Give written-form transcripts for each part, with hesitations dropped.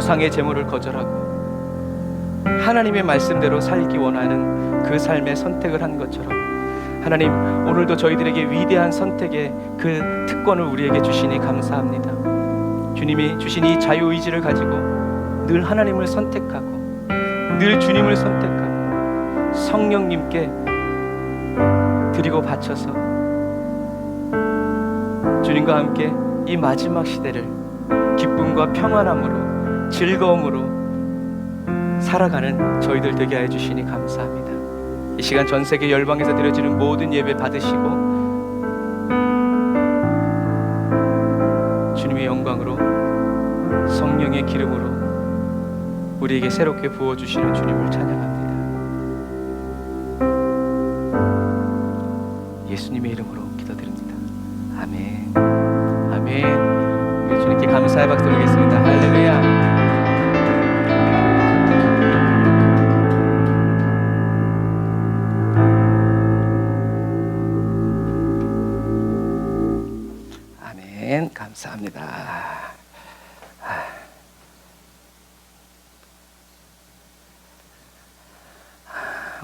우상의 제물을 거절하고 하나님의 말씀대로 살기 원하는 그 삶의 선택을 한 것처럼 하나님, 오늘도 저희들에게 위대한 선택의 그 특권을 우리에게 주시니 감사합니다. 주님이 주신 이 자유의지를 가지고 늘 하나님을 선택하고 늘 주님을 선택하고 성령님께 드리고 바쳐서 주님과 함께 이 마지막 시대를 기쁨과 평안함으로 즐거움으로 살아가는 저희들 되게 해 주시니 감사합니다. 이 시간 전 세계 열방에서 드려지는 모든 예배 받으시고 주님의 영광으로 성령의 기름으로 우리에게 새롭게 부어주시는 주님을 찬양합니다. 예수님의 이름으로 기도드립니다. 아멘. 아멘. 우리 주님께 감사의 박수 드리겠습니다. 할렐루야. 감사합니다.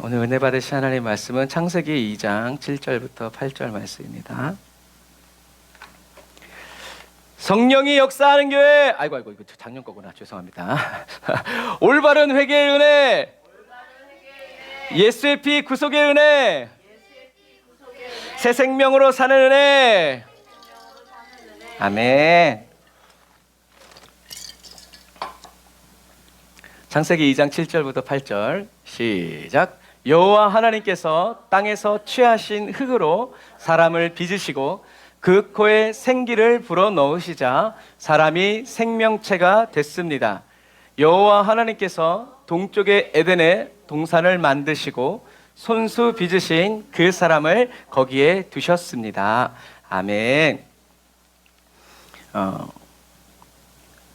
오늘 은혜 받으신 하나님의 말씀은 창세기 2장 7절부터 8절 말씀입니다. 성령이 역사하는 교회, 아이고 이거 작년 거구나. 죄송합니다. 올바른 회개의 은혜, 예수의 피 구속의 은혜, 새 생명으로 사는 은혜. 아멘. 창세기 2장 7절부터 8절 시작. 여호와 하나님께서 땅에서 취하신 흙으로 사람을 빚으시고 그 코에 생기를 불어넣으시자 사람이 생명체가 됐습니다. 여호와 하나님께서 동쪽의 에덴에 동산을 만드시고 손수 빚으신 그 사람을 거기에 두셨습니다. 아멘.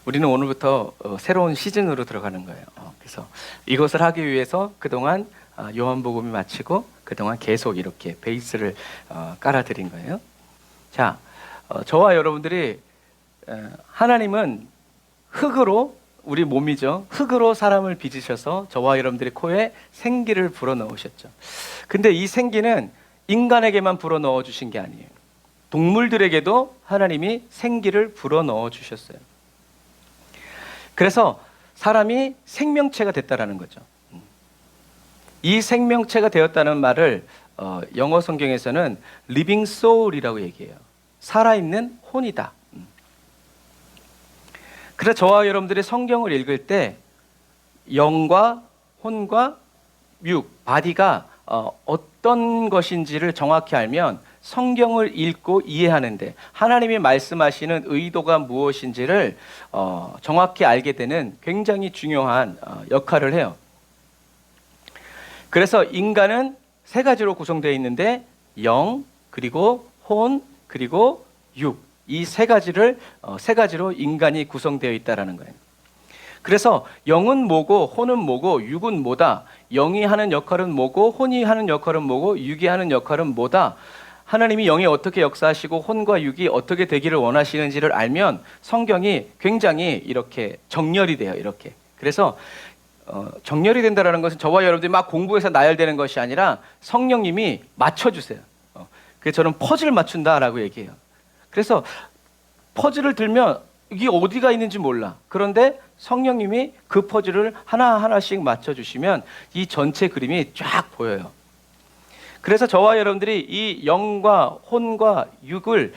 우리는 오늘부터 새로운 시즌으로 들어가는 거예요. 그래서 이것을 하기 위해서 그동안 요한복음이 마치고 그동안 계속 이렇게 베이스를 깔아드린 거예요. 자, 저와 여러분들이 하나님은 흙으로, 우리 몸이죠, 흙으로 사람을 빚으셔서 저와 여러분들의 코에 생기를 불어넣으셨죠. 근데 이 생기는 인간에게만 불어넣어 주신 게 아니에요. 동물들에게도 하나님이 생기를 불어넣어 주셨어요. 그래서 사람이 생명체가 됐다라는 거죠. 이 생명체가 되었다는 말을 영어 성경에서는 living soul이라고 얘기해요. 살아있는 혼이다. 그래서 저와 여러분들이 성경을 읽을 때 영과 혼과 육, 바디가 어떤 것인지를 정확히 알면 성경을 읽고 이해하는데 하나님이 말씀하시는 의도가 무엇인지를 정확히 알게 되는 굉장히 중요한 역할을 해요. 그래서 인간은 세 가지로 구성되어 있는데 영, 그리고 혼, 그리고 육, 이 세 가지로 인간이 구성되어 있다라는 거예요. 그래서 영은 뭐고 혼은 뭐고 육은 뭐다, 영이 하는 역할은 뭐고 혼이 하는 역할은 뭐고 육이 하는 역할은 뭐다, 하나님이 영이 어떻게 역사하시고 혼과 육이 어떻게 되기를 원하시는지를 알면 성경이 굉장히 이렇게 정렬이 돼요. 이렇게. 그래서 정렬이 된다는 것은 저와 여러분들이 막 공부해서 나열되는 것이 아니라 성령님이 맞춰주세요. 그래서 저는 퍼즐 맞춘다라고 얘기해요. 그래서 퍼즐을 들면 이게 어디가 있는지 몰라. 그런데 성령님이 그 퍼즐을 하나하나씩 맞춰주시면 이 전체 그림이 쫙 보여요. 그래서 저와 여러분들이 이 영과 혼과 육을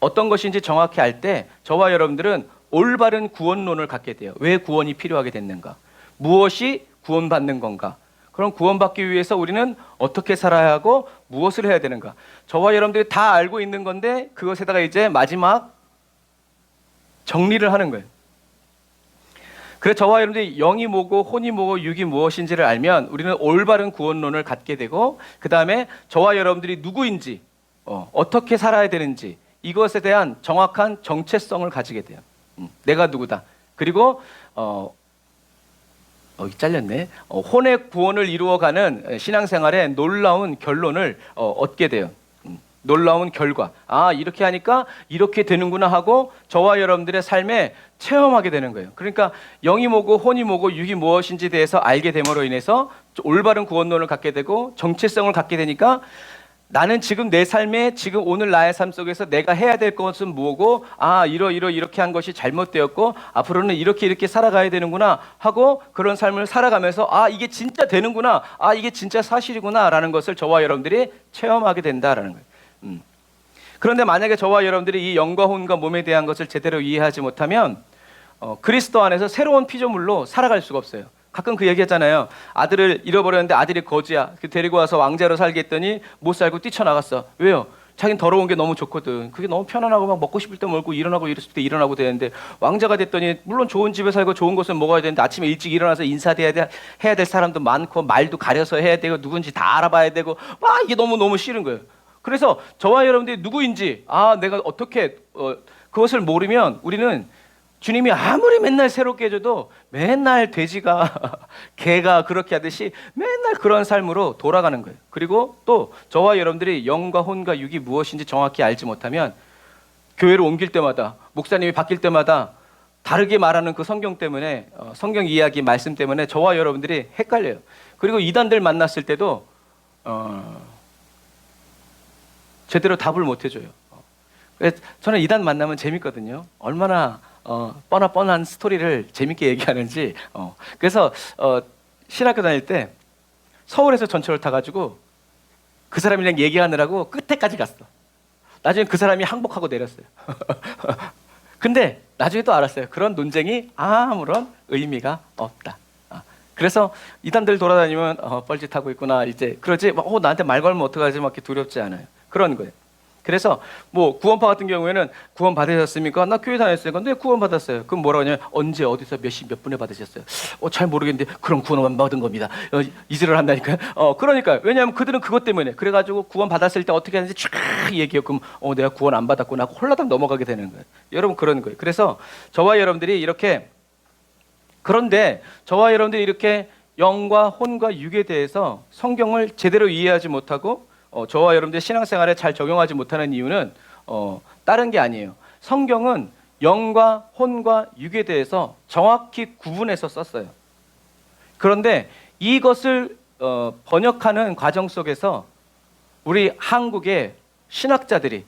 어떤 것인지 정확히 알 때 저와 여러분들은 올바른 구원론을 갖게 돼요. 왜 구원이 필요하게 됐는가? 무엇이 구원받는 건가? 그럼 구원받기 위해서 우리는 어떻게 살아야 하고 무엇을 해야 되는가? 저와 여러분들이 다 알고 있는 건데 그것에다가 이제 마지막 정리를 하는 거예요. 그래서 저와 여러분들이 영이 뭐고 혼이 뭐고 육이 무엇인지를 알면 우리는 올바른 구원론을 갖게 되고, 그 다음에 저와 여러분들이 누구인지 어떻게 살아야 되는지 이것에 대한 정확한 정체성을 가지게 돼요. 내가 누구다. 그리고 잘렸네. 혼의 구원을 이루어가는 신앙생활의 놀라운 결론을 얻게 돼요. 놀라운 결과. 아, 이렇게 하니까 이렇게 되는구나 하고 저와 여러분들의 삶에 체험하게 되는 거예요. 그러니까 영이 뭐고 혼이 뭐고 육이 무엇인지 대해서 알게 됨으로 인해서 올바른 구원론을 갖게 되고 정체성을 갖게 되니까 나는 지금 내 삶에 지금 오늘 나의 삶 속에서 내가 해야 될 것은 뭐고, 아, 이렇게 한 것이 잘못되었고 앞으로는 이렇게 살아가야 되는구나 하고 그런 삶을 살아가면서 아, 이게 진짜 되는구나, 아, 이게 진짜 사실이구나 라는 것을 저와 여러분들이 체험하게 된다라는 거예요. 그런데 만약에 저와 여러분들이 이 영과 혼과 몸에 대한 것을 제대로 이해하지 못하면 그리스도 안에서 새로운 피조물로 살아갈 수가 없어요. 가끔 그 얘기하잖아요. 아들을 잃어버렸는데 아들이 거지야. 데리고 와서 왕자로 살게 했더니 못 살고 뛰쳐나갔어. 왜요? 자긴 더러운 게 너무 좋거든. 그게 너무 편안하고 막 먹고 싶을 때 먹고 일어나고 이랬을 때 일어나고 되는데 왕자가 됐더니 물론 좋은 집에 살고 좋은 곳을 먹어야 되는데 아침에 일찍 일어나서 인사해야 될 사람도 많고 말도 가려서 해야 되고 누군지 다 알아봐야 되고 막 이게 너무 싫은 거예요. 그래서 저와 여러분들이 누구인지 내가 어떻게 그것을 모르면 우리는 주님이 아무리 맨날 새롭게 해줘도 맨날 돼지가 개가 그렇게 하듯이 맨날 그런 삶으로 돌아가는 거예요. 그리고 또 저와 여러분들이 영과 혼과 육이 무엇인지 정확히 알지 못하면 교회를 옮길 때마다 목사님이 바뀔 때마다 다르게 말하는 그 성경 때문에 성경 이야기 말씀 때문에 저와 여러분들이 헷갈려요. 그리고 이단들 만났을 때도 제대로 답을 못 해줘요. 저는 이단 만나면 재밌거든요. 얼마나 뻔한 스토리를 재밌게 얘기하는지. 그래서 신학교 다닐 때 서울에서 전철을 타가지고 그 사람이랑 얘기하느라고 끝에까지 갔어. 나중에 그 사람이 항복하고 내렸어요. 근데 나중에 또 알았어요. 그런 논쟁이 아무런 의미가 없다. 그래서 이단들 돌아다니면 뻘짓하고 있구나 이제 그러지 나한테 말 걸면 어떡하지 막 이렇게 두렵지 않아요. 그런 거예요. 그래서 뭐 구원파 같은 경우에는 구원 받으셨습니까? 나 교회 다녔으니까 네 구원 받았어요. 그럼 뭐라고 하냐면 언제 어디서 몇 시 몇 분에 받으셨어요? 잘 모르겠는데 그럼 구원만 받은 겁니다. 이질을 한다니까요. 그러니까 왜냐하면 그들은 그것 때문에 그래가지고 구원 받았을 때 어떻게 하는지 쫙 얘기해요. 그럼 내가 구원 안 받았구나 하고 홀라당 넘어가게 되는 거예요. 여러분 그런 거예요. 그래서 저와 여러분들이 이렇게 그런데 저와 여러분들이 이렇게 영과 혼과 육에 대해서 성경을 제대로 이해하지 못하고 저와 여러분들 신앙생활에 잘 적용하지 못하는 이유는 다른 게 아니에요. 성경은 영과 혼과 육에 대해서 정확히 구분해서 썼어요. 그런데 이것을 번역하는 과정 속에서 우리 한국의 신학자들이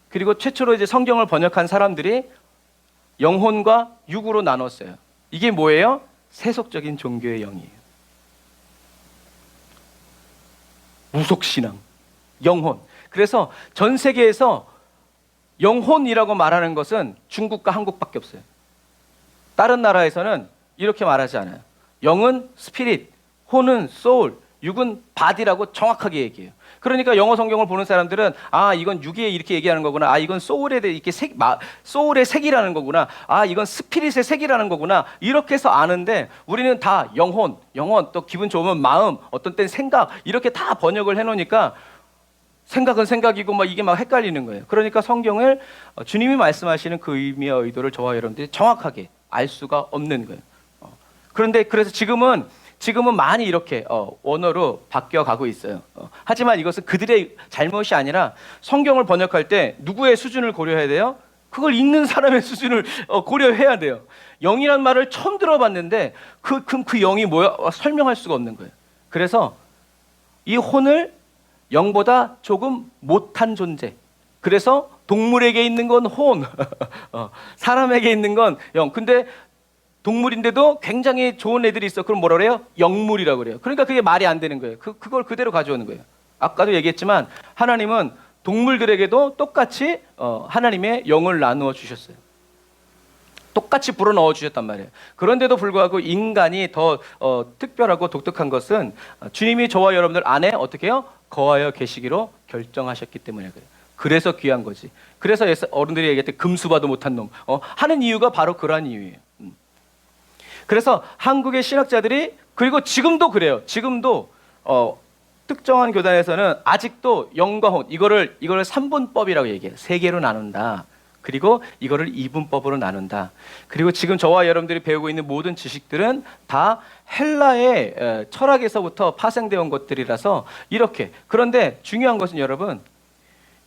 그리고 최초로 이제 성경을 번역한 사람들이 영혼과 육으로 나눴어요. 이게 뭐예요? 세속적인 종교의 영이에요. 무속신앙, 영혼. 그래서 전 세계에서 영혼이라고 말하는 것은 중국과 한국밖에 없어요. 다른 나라에서는 이렇게 말하지 않아요. 영은 스피릿, 혼은 소울, 육은 바디라고 정확하게 얘기해요. 그러니까 영어 성경을 보는 사람들은 이건 육에 이렇게 얘기하는 거구나. 이건 소울에 대해 이렇게 소울의 색이라는 거구나. 이건 스피릿의 색이라는 거구나. 이렇게 해서 아는데 우리는 다 영혼 또 기분 좋으면 마음, 어떤 땐 생각 이렇게 다 번역을 해놓으니까 생각은 생각이고 이게 헷갈리는 거예요. 그러니까 성경을 주님이 말씀하시는 그 의미와 의도를 저와 여러분들이 정확하게 알 수가 없는 거예요. 그런데 그래서 지금은 많이 이렇게 언어로 바뀌어가고 있어요. 하지만 이것은 그들의 잘못이 아니라 성경을 번역할 때 누구의 수준을 고려해야 돼요? 그걸 읽는 사람의 수준을 고려해야 돼요. 영이란 말을 처음 들어봤는데 그 영이 뭐야? 설명할 수가 없는 거예요. 그래서 이 혼을 영보다 조금 못한 존재. 그래서 동물에게 있는 건 혼, 사람에게 있는 건 영. 근데 동물인데도 굉장히 좋은 애들이 있어. 그럼 뭐라 그래요? 영물이라고 그래요. 그러니까 그게 말이 안 되는 거예요. 그걸 그대로 가져오는 거예요. 아까도 얘기했지만 하나님은 동물들에게도 똑같이 하나님의 영을 나누어 주셨어요. 똑같이 불어넣어 주셨단 말이에요. 그런데도 불구하고 인간이 더 특별하고 독특한 것은 주님이 저와 여러분들 안에 어떻게 해요? 거하여 계시기로 결정하셨기 때문에 그래요. 그래서 귀한 거지. 그래서 어른들이 얘기할 때 금수봐도 못한 놈 하는 이유가 바로 그러한 이유예요. 그래서 한국의 신학자들이 그리고 지금도 그래요. 지금도 특정한 교단에서는 아직도 영과 혼 이거를 3분법이라고 얘기해요. 3개로 나눈다. 그리고 이거를 2분법으로 나눈다. 그리고 지금 저와 여러분들이 배우고 있는 모든 지식들은 다 헬라의 철학에서부터 파생되어 온 것들이라서 이렇게. 그런데 중요한 것은 여러분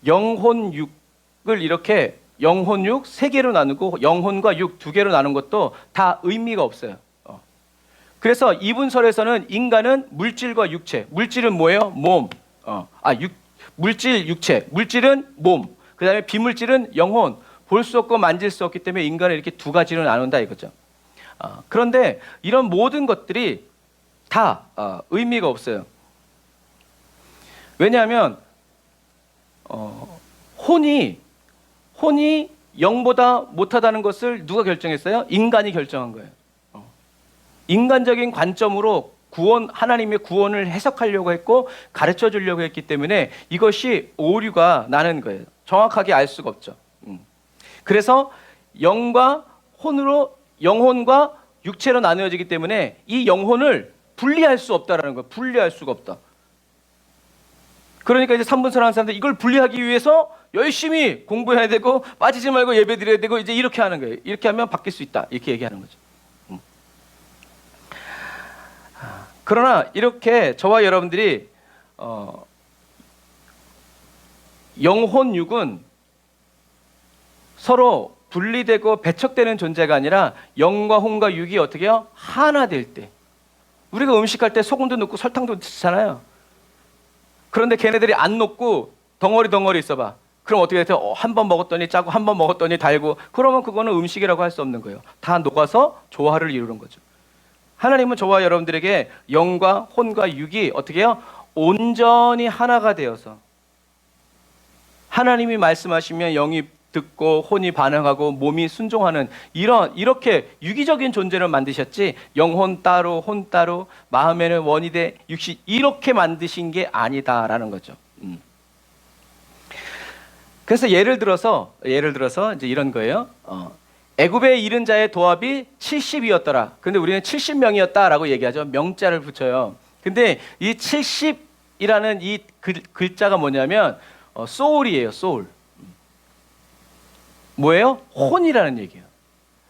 영혼 육을 이렇게 영혼 육 세 개로 나누고 영혼과 육 두 개로 나눈 것도 다 의미가 없어요. 그래서 이분설에서는 인간은 물질과 육체, 물질은 뭐예요? 몸. 물질, 육체, 물질은 몸. 그 다음에 비물질은 영혼. 볼 수 없고 만질 수 없기 때문에 인간을 이렇게 두 가지로 나눈다 이거죠. 그런데 이런 모든 것들이 다 의미가 없어요. 왜냐하면 혼이 영보다 못하다는 것을 누가 결정했어요? 인간이 결정한 거예요. 인간적인 관점으로 하나님의 구원을 해석하려고 했고 가르쳐 주려고 했기 때문에 이것이 오류가 나는 거예요. 정확하게 알 수가 없죠. 그래서 영혼과 육체로 나누어지기 때문에 이 영혼을 분리할 수 없다라는 거예요. 분리할 수가 없다. 그러니까 이제 3분설 하는 사람들 이걸 분리하기 위해서 열심히 공부해야 되고 빠지지 말고 예배 드려야 되고 이제 이렇게 하는 거예요. 이렇게 하면 바뀔 수 있다. 이렇게 얘기하는 거죠. 그러나 이렇게 저와 여러분들이 영혼 육은 서로 분리되고 배척되는 존재가 아니라 영과 혼과 육이 어떻게 해요? 하나 될 때. 우리가 음식할 때 소금도 넣고 설탕도 넣잖아요. 그런데 걔네들이 안 녹고 덩어리 있어봐. 그럼 어떻게 돼요? 한 번 먹었더니 짜고 한 번 먹었더니 달고 그러면 그거는 음식이라고 할 수 없는 거예요. 다 녹아서 조화를 이루는 거죠. 하나님은 저와 여러분들에게 영과 혼과 육이 어떻게 해요? 온전히 하나가 되어서 하나님이 말씀하시면 영이 듣고 혼이 반응하고 몸이 순종하는 이렇게 유기적인 존재를 만드셨지 영혼 따로 혼 따로 마음에는 원이되 육신 이렇게 만드신 게 아니다라는 거죠. 그래서 예를 들어서 이제 이런 거예요. 애굽에 이른 자의 도합이 70이었더라. 근데 우리는 70명이었다라고 얘기하죠. 명자를 붙여요. 근데 이 70이라는 이 글자가 뭐냐면 소울이에요. 소울. 뭐예요? 혼이라는 얘기예요.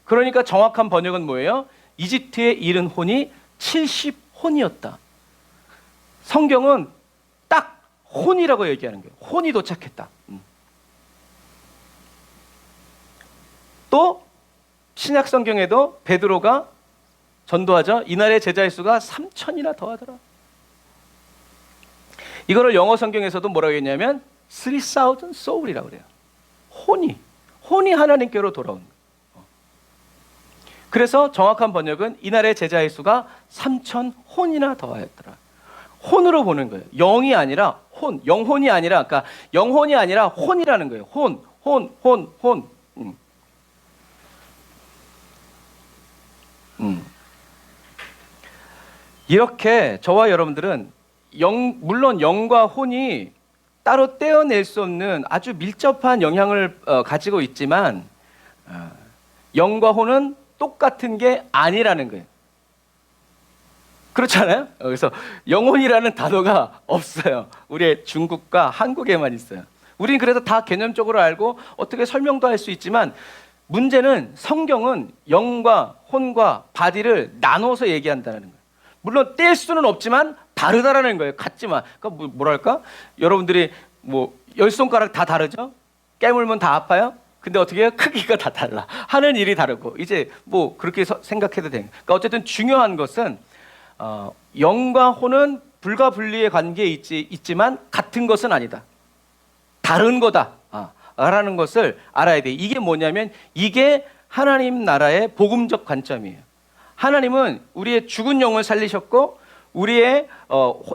그러니까 정확한 번역은 뭐예요? 이집트에 이른 혼이 70혼이었다. 성경은 딱 혼이라고 얘기하는 거예요. 혼이 도착했다. 또 신약 성경에도 베드로가 전도하죠. 이날의 제자의 수가 3,000이나 더하더라. 이거를 영어 성경에서도 뭐라고 했냐면 3,000 soul이라고 그래요. 혼이 하나님께로 돌아온 거예요. 그래서 정확한 번역은 이날의 제자의 수가 3,000혼이나 더하였더라. 혼으로 보는 거예요. 영이 아니라 혼, 영혼이 아니라 그러니까 영혼이 아니라 혼이라는 거예요. 혼. 이렇게 저와 여러분들은 물론 영과 혼이 따로 떼어낼 수 없는 아주 밀접한 영향을 가지고 있지만 영과 혼은 똑같은 게 아니라는 거예요. 그렇잖아요? 그래서 영혼이라는 단어가 없어요. 우리의 중국과 한국에만 있어요. 우리는 그래서 다 개념적으로 알고 어떻게 설명도 할 수 있지만 문제는 성경은 영과 혼과 바디를 나눠서 얘기한다는 거예요. 물론 뗄 수는 없지만 다르다라는 거예요. 같지만. 그러니까 뭐랄까? 여러분들이 뭐 10손가락 다 다르죠? 깨물면 다 아파요? 근데 어떻게 해요? 크기가 다 달라. 하는 일이 다르고. 이제 뭐 그렇게 생각해도 돼요. 그러니까 어쨌든 중요한 것은 영과 혼은 불가 분리의 관계에 있지만 같은 것은 아니다. 다른 거다. 라는 것을 알아야 돼. 이게 뭐냐면 이게 하나님 나라의 복음적 관점이에요. 하나님은 우리의 죽은 영을 살리셨고 우리의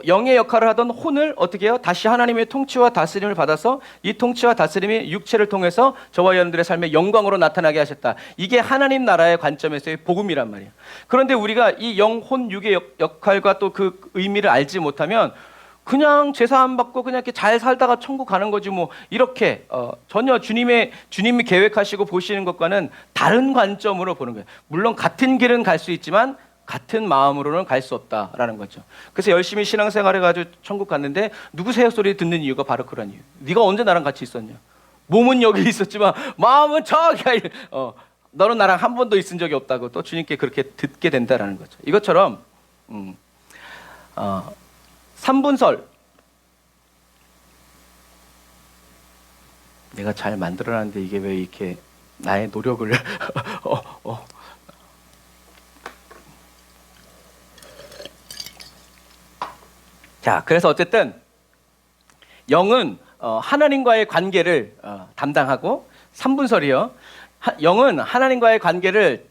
영의 역할을 하던 혼을 어떻게 해요? 다시 하나님의 통치와 다스림을 받아서 이 통치와 다스림이 육체를 통해서 저와 여러분들의 삶의 영광으로 나타나게 하셨다. 이게 하나님 나라의 관점에서의 복음이란 말이에요. 그런데 우리가 이 영, 혼, 육의 역할과 또 그 의미를 알지 못하면 그냥 제사 안 받고 그냥 이렇게 잘 살다가 천국 가는 거지 뭐 이렇게 전혀 주님이 계획하시고 보시는 것과는 다른 관점으로 보는 거예요. 물론 같은 길은 갈 수 있지만 같은 마음으로는 갈 수 없다라는 거죠. 그래서 열심히 신앙생활 해가지고 천국 갔는데 누구세요 소리 듣는 이유가 바로 그런 이유. 네가 언제 나랑 같이 있었냐? 몸은 여기 있었지만 마음은 저기 너는 나랑 한 번도 있은 적이 없다고 또 주님께 그렇게 듣게 된다라는 거죠. 이것처럼 3분설 내가 잘 만들어놨는데 이게 왜 이렇게 나의 노력을 자, 그래서 어쨌든 영은 하나님과의 관계를 담당하고, 3분설이요. 영은 하나님과의 관계를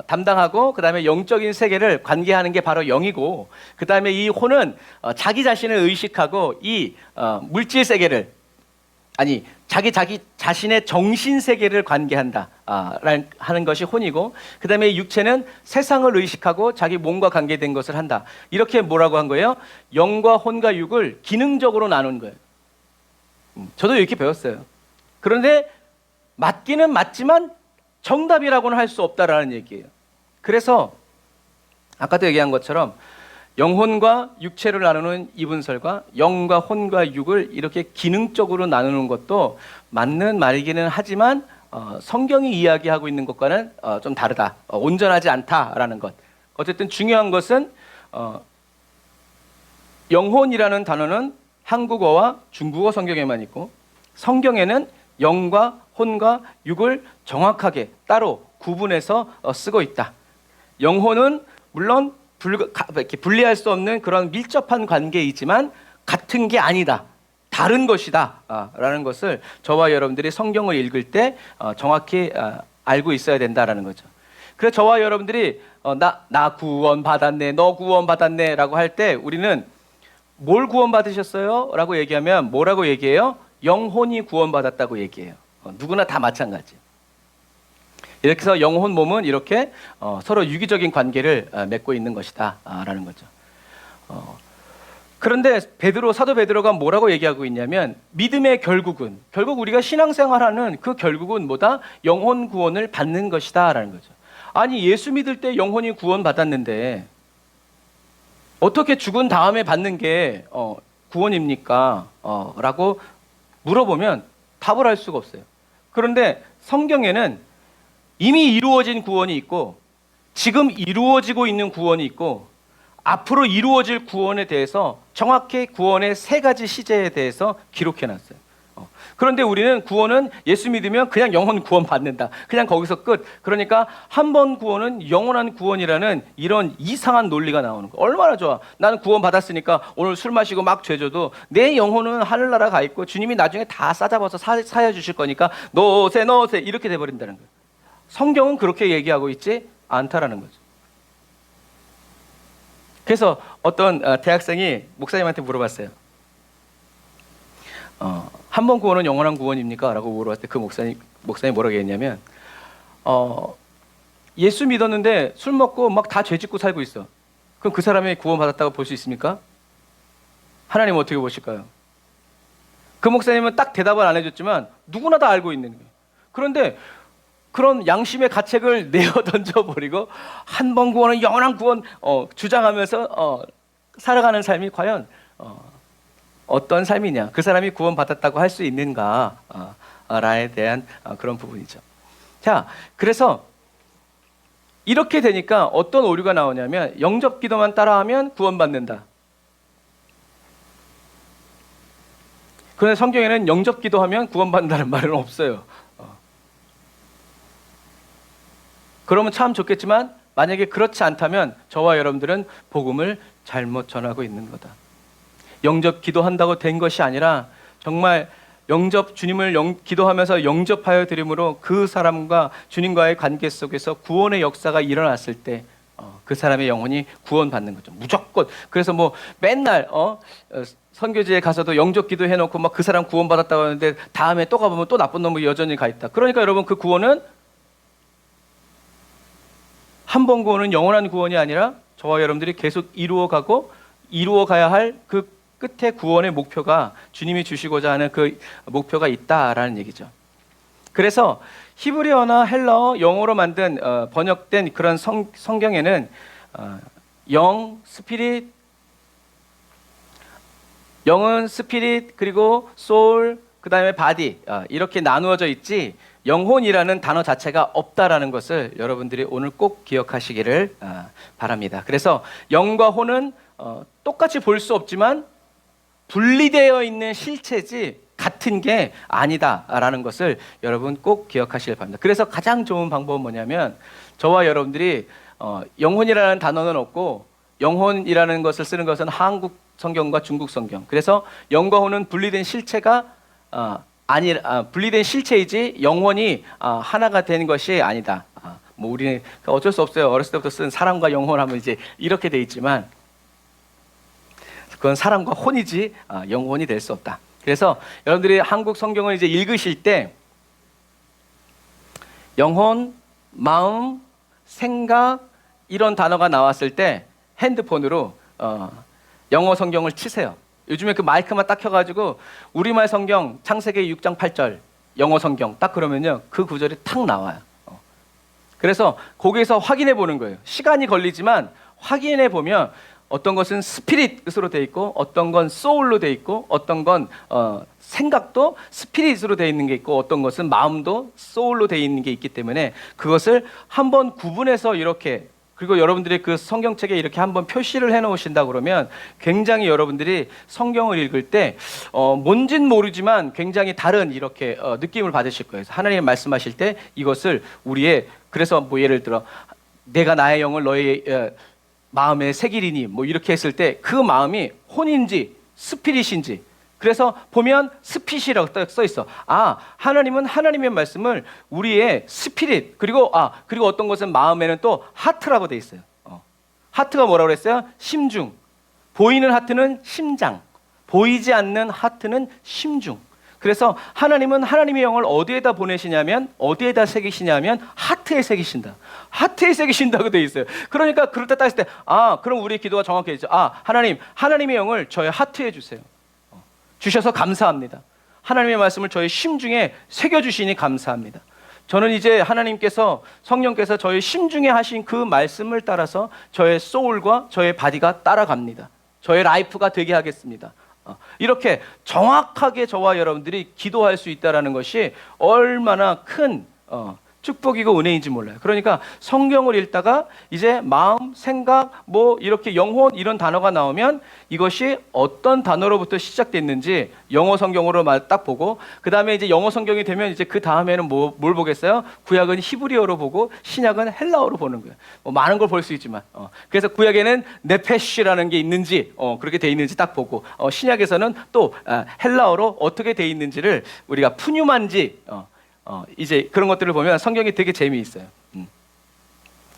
담당하고, 그 다음에 영적인 세계를 관계하는 게 바로 영이고, 그 다음에 이 혼은 자기 자신을 의식하고 이 물질 세계를, 아니 자기 자신의 정신 세계를 관계한다 하는 것이 혼이고, 그 다음에 육체는 세상을 의식하고 자기 몸과 관계된 것을 한다. 이렇게 뭐라고 한 거예요? 영과 혼과 육을 기능적으로 나눈 거예요. 저도 이렇게 배웠어요. 그런데 맞기는 맞지만 정답이라고는 할 수 없다라는 얘기예요. 그래서 아까도 얘기한 것처럼 영혼과 육체를 나누는 이분설과 영과 혼과 육을 이렇게 기능적으로 나누는 것도 맞는 말이기는 하지만 성경이 이야기하고 있는 것과는 좀 다르다. 온전하지 않다라는 것. 어쨌든 중요한 것은 영혼이라는 단어는 한국어와 중국어 성경에만 있고, 성경에는 영과 혼과 육을 정확하게 따로 구분해서 쓰고 있다. 영혼은 물론 이렇게 분리할 수 없는 그런 밀접한 관계이지만 같은 게 아니다, 다른 것이다 라는 것을 저와 여러분들이 성경을 읽을 때 정확히 알고 있어야 된다라는 거죠. 그래서 저와 여러분들이 나 구원 받았네, 너 구원 받았네 라고 할 때 우리는 뭘 구원 받으셨어요? 라고 얘기하면 뭐라고 얘기해요? 영혼이 구원 받았다고 얘기해요. 누구나 다 마찬가지. 이렇게 해서 영혼 몸은 이렇게 서로 유기적인 관계를 맺고 있는 것이다 라는 거죠. 그런데 사도 베드로가 뭐라고 얘기하고 있냐면, 믿음의 결국 우리가 신앙생활하는 그 결국은 뭐다? 영혼 구원을 받는 것이다 라는 거죠. 아니, 예수 믿을 때 영혼이 구원 받았는데 어떻게 죽은 다음에 받는 게 구원입니까? 라고 물어보면 답을 할 수가 없어요. 그런데 성경에는 이미 이루어진 구원이 있고, 지금 이루어지고 있는 구원이 있고, 앞으로 이루어질 구원에 대해서 정확히 구원의 3가지 시제에 대해서 기록해놨어요. 그런데 우리는 구원은 예수 믿으면 그냥 영혼 구원 받는다, 그냥 거기서 끝. 그러니까 한 번 구원은 영원한 구원이라는 이런 이상한 논리가 나오는 거예요. 얼마나 좋아. 나는 구원 받았으니까 오늘 술 마시고 막 죄져도 내 영혼은 하늘나라 가 있고 주님이 나중에 다 싸잡아서 사여 주실 거니까 너세 이렇게 돼버린다는 거예요. 성경은 그렇게 얘기하고 있지 않다라는 거죠. 그래서 어떤 대학생이 목사님한테 물어봤어요. 한 번 구원은 영원한 구원입니까? 라고 물어봤을 때 그 목사님이 뭐라고 했냐면, 예수 믿었는데 술 먹고 막 다 죄 짓고 살고 있어. 그럼 그 사람이 구원 받았다고 볼 수 있습니까? 하나님은 어떻게 보실까요? 그 목사님은 딱 대답을 안 해줬지만 누구나 다 알고 있는 거예요. 그런데 그런 양심의 가책을 내어 던져버리고 한 번 구원은 영원한 구원 주장하면서 살아가는 삶이 과연 어떤 삶이냐, 그 사람이 구원받았다고 할 수 있는가 라에 대한 그런 부분이죠. 자, 그래서 이렇게 되니까 어떤 오류가 나오냐면, 영접 기도만 따라하면 구원받는다. 그런데 성경에는 영접 기도하면 구원받는다는 말은 없어요. 그러면 참 좋겠지만 만약에 그렇지 않다면 저와 여러분들은 복음을 잘못 전하고 있는 거다. 영접 기도한다고 된 것이 아니라 정말 주님을 기도하면서 영접하여 드림으로 그 사람과 주님과의 관계 속에서 구원의 역사가 일어났을 때 그 사람의 영혼이 구원받는 거죠. 무조건. 그래서 뭐 맨날 선교지에 가서도 영접 기도 해놓고 막 그 사람 구원받았다고 하는데 다음에 또 가보면 또 나쁜 놈이 여전히 가 있다. 그러니까 여러분, 그 구원은 한 번 구원은 영원한 구원이 아니라 저와 여러분들이 계속 이루어가야 할 그 끝에 구원의 목표가, 주님이 주시고자 하는 그 목표가 있다라는 얘기죠. 그래서 히브리어나 헬라어, 영어로 만든 번역된 그런 성경에는 영은 스피릿, 그리고 소울, 그 다음에 바디 이렇게 나누어져 있지 영혼이라는 단어 자체가 없다라는 것을 여러분들이 오늘 꼭 기억하시기를 바랍니다. 그래서 영과 혼은 똑같이 볼 수 없지만 분리되어 있는 실체지 같은 게 아니다라는 것을 여러분 꼭 기억하시길 바랍니다. 그래서 가장 좋은 방법은 뭐냐면 저와 여러분들이 영혼이라는 단어는 없고 영혼이라는 것을 쓰는 것은 한국 성경과 중국 성경. 그래서 영과 혼은 분리된 실체가 분리된 실체이지 영혼이 하나가 된 것이 아니다. 뭐 우리는 어쩔 수 없어요. 어렸을 때부터 쓴 사람과 영혼 하면 이제 이렇게 돼 있지만 그건 사람과 혼이지 영혼이 될 수 없다. 그래서 여러분들이 한국 성경을 이제 읽으실 때 영혼, 마음, 생각 이런 단어가 나왔을 때 핸드폰으로 영어 성경을 치세요. 요즘에 그 마이크만 딱 켜가지고 우리말 성경 창세기 6장 8절 영어 성경 딱 그러면요 그 구절이 탁 나와요. 그래서 거기에서 확인해 보는 거예요. 시간이 걸리지만 확인해 보면 어떤 것은 스피릿으로 돼 있고 어떤 건 소울로 돼 있고 어떤 건 생각도 스피릿으로 돼 있는 게 있고 어떤 것은 마음도 소울로 돼 있는 게 있기 때문에 그것을 한번 구분해서 이렇게 그리고 여러분들이 그 성경책에 이렇게 한번 표시를 해놓으신다 그러면 굉장히 여러분들이 성경을 읽을 때 뭔진 모르지만 굉장히 다른 이렇게 느낌을 받으실 거예요. 하나님 말씀하실 때 이것을 우리의 그래서 뭐 예를 들어 내가 나의 영을 너의 마음에 새기리니 뭐 이렇게 했을 때 그 마음이 혼인지 스피릿인지 그래서 보면 스피릿이라고 써 있어. 하나님은 하나님의 말씀을 우리의 스피릿 그리고 어떤 것은 마음에는 또 하트라고 돼 있어요. 하트가 뭐라고 그랬어요? 심중. 보이는 하트는 심장. 보이지 않는 하트는 심중. 그래서 하나님은 하나님의 영을 어디에다 보내시냐면 어디에다 새기시냐면 하트에 새기신다. 하트에 새기신다고 돼 있어요. 그러니까 그럴 때 따졌을 때 그럼 우리 기도가 정확해지죠. 하나님의 영을 저의 하트에 주세요. 주셔서 감사합니다. 하나님의 말씀을 저의 심중에 새겨주시니 감사합니다. 저는 이제 하나님께서 성령께서 저의 심중에 하신 그 말씀을 따라서 저의 소울과 저의 바디가 따라갑니다. 저의 라이프가 되게 하겠습니다. 이렇게 정확하게 저와 여러분들이 기도할 수 있다는 것이 얼마나 큰 축복이고 은혜인지 몰라요. 그러니까 성경을 읽다가 이제 마음, 생각, 뭐 이렇게 영혼 이런 단어가 나오면 이것이 어떤 단어로부터 시작됐는지 영어 성경으로 딱 보고 그 다음에 이제 영어 성경이 되면 이제 그 다음에는 뭘 보겠어요? 구약은 히브리어로 보고 신약은 헬라어로 보는 거예요. 뭐 많은 걸 볼 수 있지만 그래서 구약에는 네페시라는 게 있는지 그렇게 돼 있는지 딱 보고 신약에서는 또 헬라어로 어떻게 돼 있는지를 우리가 푸뉴만지 이제 그런 것들을 보면 성경이 되게 재미있어요.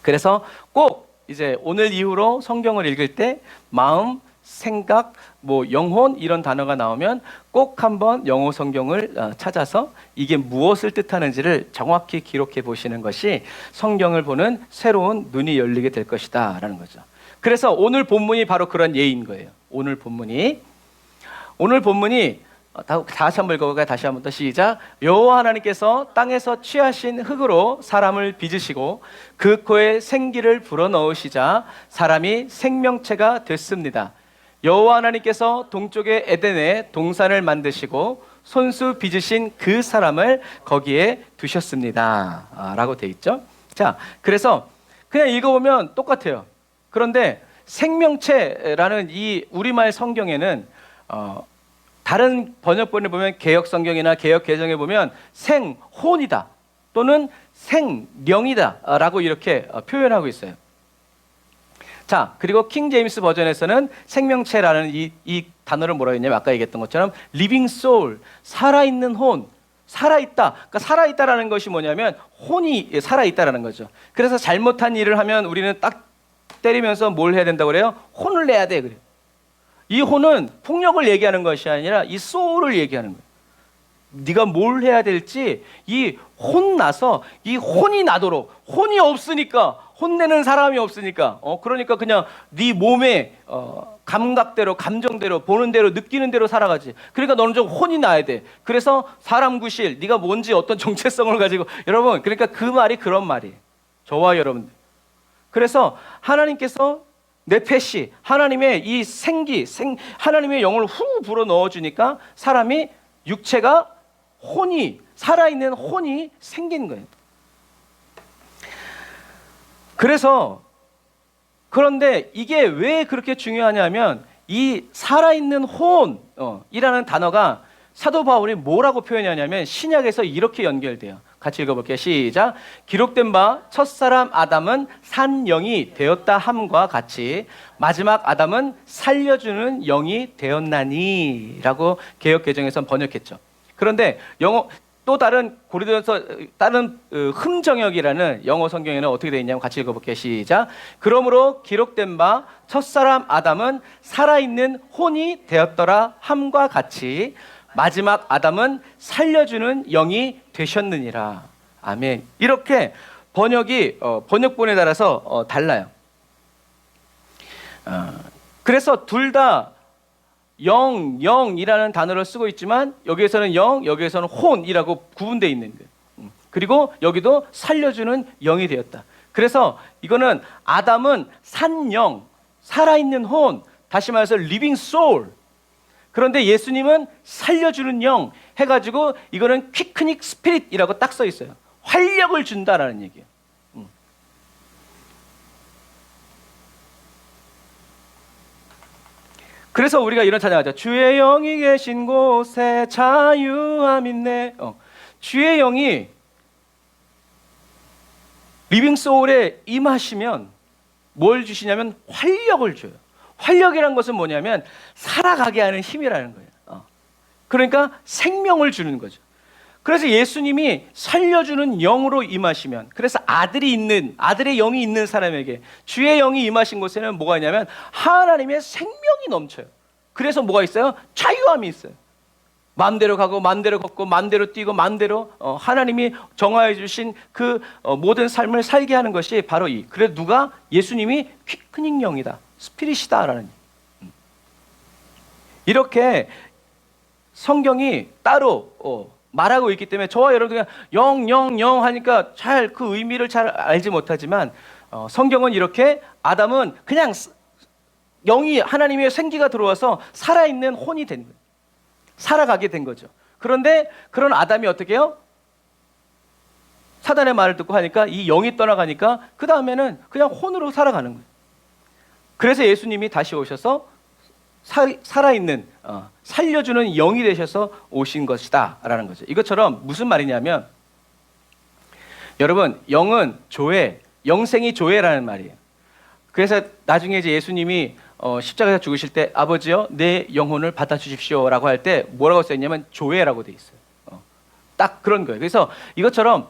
그래서 꼭 이제 오늘 이후로 성경을 읽을 때 마음, 생각, 뭐 영혼 이런 단어가 나오면 꼭 한번 영어 성경을 찾아서 이게 무엇을 뜻하는지를 정확히 기록해 보시는 것이 성경을 보는 새로운 눈이 열리게 될 것이다 라는 거죠. 그래서 오늘 본문이 바로 그런 예인 거예요. 오늘 본문이 다시 한번 읽어볼까요? 다시 한번 더 시작. 여호와 하나님께서 땅에서 취하신 흙으로 사람을 빚으시고 그 코에 생기를 불어넣으시자 사람이 생명체가 됐습니다. 여호와 하나님께서 동쪽의 에덴에 동산을 만드시고 손수 빚으신 그 사람을 거기에 두셨습니다. 라고 돼 있죠. 자, 그래서 그냥 읽어보면 똑같아요. 그런데 생명체라는 이 우리말 성경에는 다른 번역본을 보면 개역 성경이나 개역 개정에 보면 생혼이다 또는 생령이다 라고 이렇게 표현하고 있어요. 자, 그리고 킹 제임스 버전에서는 생명체라는 이 단어를 뭐라고 했냐면 아까 얘기했던 것처럼 living soul, 살아있는 혼, 살아있다. 그러니까 살아있다라는 것이 뭐냐면 혼이 살아있다라는 거죠. 그래서 잘못한 일을 하면 우리는 딱 때리면서 뭘 해야 된다고 그래요? 혼을 내야 돼 그래요. 이 혼은 폭력을 얘기하는 것이 아니라 이 소울을 얘기하는 거예요. 네가 뭘 해야 될지 이 혼나서 이 혼이 나도록 혼이 없으니까 혼내는 사람이 없으니까 그러니까 그냥 네 몸의 감각대로 감정대로 보는 대로 느끼는 대로 살아가지. 그러니까 너는 좀 혼이 나야 돼. 그래서 사람 구실 네가 뭔지 어떤 정체성을 가지고 여러분 그러니까 그 말이 그런 말이에요. 저와 여러분들. 그래서 하나님께서 네페시 하나님의 이 하나님의 영을 후 불어 넣어주니까 사람이 육체가 혼이 살아있는 혼이 생긴 거예요. 그런데 이게 왜 그렇게 중요하냐면 이 살아있는 혼이라는 단어가 사도 바울이 뭐라고 표현하냐면 신약에서 이렇게 연결돼요. 같이 읽어볼게요. 시작. 기록된 바 첫사람 아담은 산 영이 되었다 함과 같이 마지막 아담은 살려주는 영이 되었나니 라고 개역개정에서 번역했죠. 그런데 영어 또 다른 고린도전서 다른 흠정역이라는 영어 성경에는 어떻게 되어 있냐면 같이 읽어볼게요. 시작. 그러므로 기록된 바 첫사람 아담은 살아있는 혼이 되었더라 함과 같이 마지막 아담은 살려주는 영이 되셨느니라. 아멘. 이렇게 번역이 번역본에 따라서 달라요. 그래서 둘 다 영이라는 단어를 쓰고 있지만 여기에서는 영, 여기에서는 혼이라고 구분되어 있는 거예요. 그리고 여기도 살려주는 영이 되었다. 그래서 이거는 아담은 산 영, 살아있는 혼, 다시 말해서 리빙 소울. 그런데 예수님은 살려주는 영 해가지고 이거는 퀴크닉 스피릿이라고 딱 써 있어요. 활력을 준다라는 얘기예요. 그래서 우리가 이런 찬양하죠. 주의 영이 계신 곳에 자유함 있네. 주의 영이 리빙 소울에 임하시면 뭘 주시냐면 활력을 줘요. 활력이란 것은 뭐냐면 살아가게 하는 힘이라는 거예요. 그러니까 생명을 주는 거죠. 그래서 예수님이 살려주는 영으로 임하시면, 그래서 아들의 영이 있는 사람에게 주의 영이 임하신 곳에는 뭐가 있냐면 하나님의 생명이 넘쳐요. 그래서 뭐가 있어요? 자유함이 있어요. 마음대로 가고 마음대로 걷고 마음대로 뛰고 마음대로 하나님이 정하여 주신 그 모든 삶을 살게 하는 것이 바로 그래서 누가? 예수님이 퀴크닝 영이다, 스피릿이다라는. 이렇게 성경이 따로 말하고 있기 때문에 저와 여러분이 영 하니까 잘 그 의미를 잘 알지 못하지만 성경은 이렇게 아담은 그냥 영이 하나님의 생기가 들어와서 살아있는 혼이 된 거예요. 살아가게 된 거죠. 그런데 그런 아담이 어떻게 해요? 사단의 말을 듣고 하니까 이 영이 떠나가니까 그 다음에는 그냥 혼으로 살아가는 거예요. 그래서 예수님이 다시 오셔서 살아있는 살려주는 영이 되셔서 오신 것이다 라는 거죠. 이것처럼 무슨 말이냐면 여러분, 영은 조회, 영생이 조회라는 말이에요. 그래서 나중에 이제 예수님이 십자가에서 죽으실 때 아버지여 내 영혼을 받아주십시오 라고 할 때 뭐라고 써있냐면 조회라고 돼 있어요. 딱 그런 거예요. 그래서 이것처럼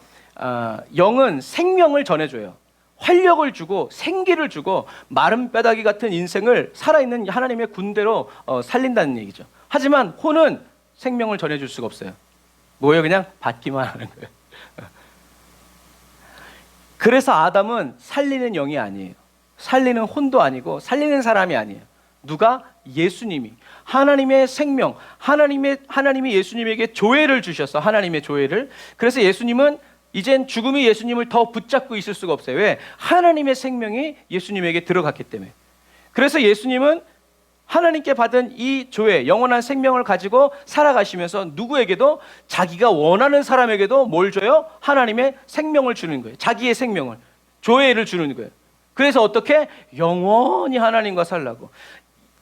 영은 생명을 전해줘요. 활력을 주고 생기를 주고 마른 뼈다귀 같은 인생을 살아있는 하나님의 군대로 살린다는 얘기죠. 하지만 혼은 생명을 전해줄 수가 없어요. 뭐예요? 그냥 받기만 하는 거예요. 그래서 아담은 살리는 영이 아니에요. 살리는 혼도 아니고 살리는 사람이 아니에요. 누가? 예수님이 하나님의 생명, 하나님이 예수님에게 조회를 주셔서 하나님의 조회를. 그래서 예수님은 이젠 죽음이 예수님을 더 붙잡고 있을 수가 없어요. 왜? 하나님의 생명이 예수님에게 들어갔기 때문에. 그래서 예수님은 하나님께 받은 이 조회, 영원한 생명을 가지고 살아가시면서 누구에게도 자기가 원하는 사람에게도 뭘 줘요? 하나님의 생명을 주는 거예요. 자기의 생명을, 조회를 주는 거예요. 그래서 어떻게? 영원히 하나님과 살라고.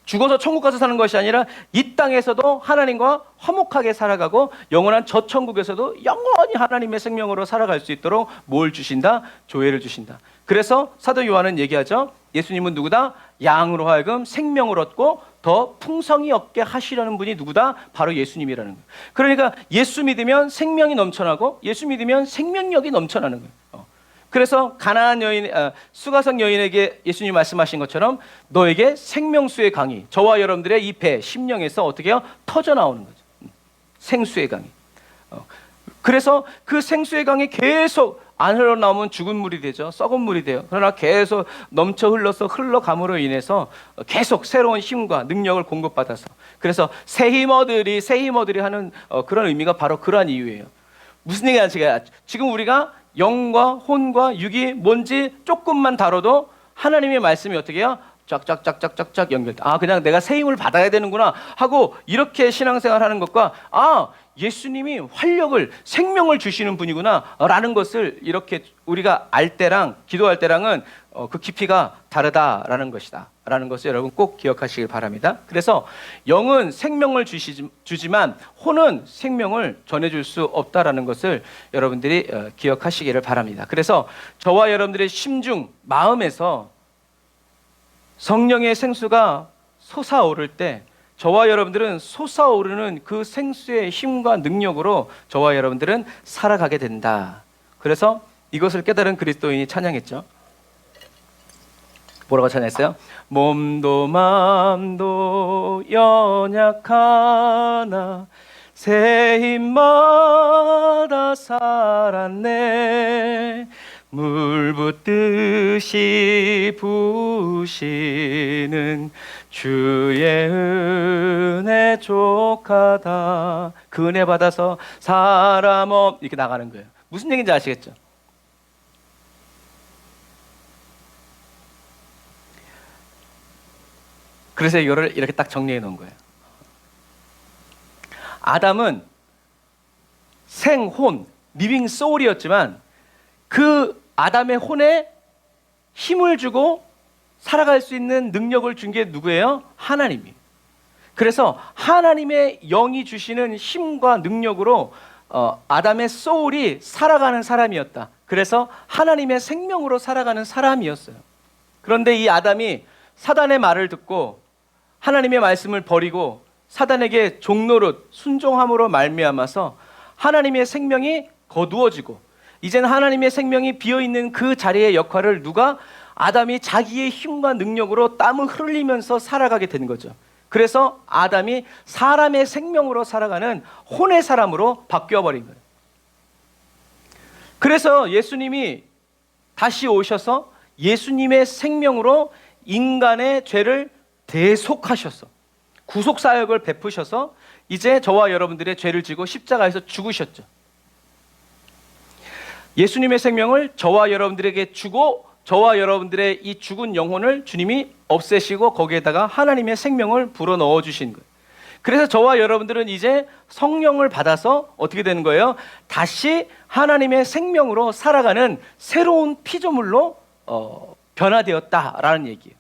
죽어서 천국 가서 사는 것이 아니라 이 땅에서도 하나님과 화목하게 살아가고 영원한 저 천국에서도 영원히 하나님의 생명으로 살아갈 수 있도록 뭘 주신다? 조회를 주신다. 그래서 사도 요한은 얘기하죠. 예수님은 누구다? 양으로 하여금 생명을 얻고 더 풍성히 얻게 하시려는 분이 누구다? 바로 예수님이라는 거예요. 그러니까 예수 믿으면 생명이 넘쳐나고 예수 믿으면 생명력이 넘쳐나는 거예요. 그래서 가나안 여인, 수가성 여인에게 예수님이 말씀하신 것처럼 너에게 생명수의 강이 저와 여러분들의 이 배, 심령에서 어떻게 해요? 터져 나오는 거죠. 생수의 강이. 그래서 그 생수의 강이 계속 안 흘러나오면 죽은 물이 되죠. 썩은 물이 돼요. 그러나 계속 넘쳐 흘러감으로 인해서 계속 새로운 힘과 능력을 공급받아서, 그래서 새 힘 얻으리 하는 그런 의미가 바로 그러한 이유예요. 무슨 얘기냐? 지금 우리가 영과 혼과 육이 뭔지 조금만 다뤄도 하나님의 말씀이 어떻게 해요? 쫙쫙쫙쫙쫙 연결돼. 그냥 내가 새 힘을 받아야 되는구나 하고 이렇게 신앙생활 하는 것과 예수님이 활력을, 생명을 주시는 분이구나 라는 것을 이렇게 우리가 알 때랑 기도할 때랑은 그 깊이가 다르다라는 것이다 라는 것을 여러분 꼭 기억하시길 바랍니다. 그래서 영은 생명을 주지만 혼은 생명을 전해줄 수 없다라는 것을 여러분들이 기억하시기를 바랍니다. 그래서 저와 여러분들의 심중, 마음에서 성령의 생수가 솟아오를 때 저와 여러분들은 솟아오르는 그 생수의 힘과 능력으로 저와 여러분들은 살아가게 된다. 그래서 이것을 깨달은 그리스도인이 찬양했죠. 뭐라고 찬양했어요? 몸도 마음도 연약하나 새 힘마다 살았네. 물 붓듯이 부으시는 주의 은혜 족하다. 그 은혜 받아서 사람 이렇게 나가는 거예요. 무슨 얘기인지 아시겠죠? 그래서 이거를 이렇게 딱 정리해 놓은 거예요. 아담은 생혼, 리빙 소울이었지만 그 아담의 혼에 힘을 주고 살아갈 수 있는 능력을 준 게 누구예요? 하나님이. 그래서 하나님의 영이 주시는 힘과 능력으로 아담의 소울이 살아가는 사람이었다. 그래서 하나님의 생명으로 살아가는 사람이었어요. 그런데 이 아담이 사단의 말을 듣고 하나님의 말씀을 버리고 사단에게 종노릇 순종함으로 말미암아서 하나님의 생명이 거두어지고 이제는 하나님의 생명이 비어있는 그 자리의 역할을 누가? 아담이 자기의 힘과 능력으로 땀을 흘리면서 살아가게 된 거죠. 그래서 아담이 사람의 생명으로 살아가는 혼의 사람으로 바뀌어버린 거예요. 그래서 예수님이 다시 오셔서 예수님의 생명으로 인간의 죄를 대속하셔서 구속사역을 베푸셔서 이제 저와 여러분들의 죄를 지고 십자가에서 죽으셨죠. 예수님의 생명을 저와 여러분들에게 주고 저와 여러분들의 이 죽은 영혼을 주님이 없애시고 거기에다가 하나님의 생명을 불어넣어 주신 거예요. 그래서 저와 여러분들은 이제 성령을 받아서 어떻게 되는 거예요? 다시 하나님의 생명으로 살아가는 새로운 피조물로 변화되었다라는 얘기예요.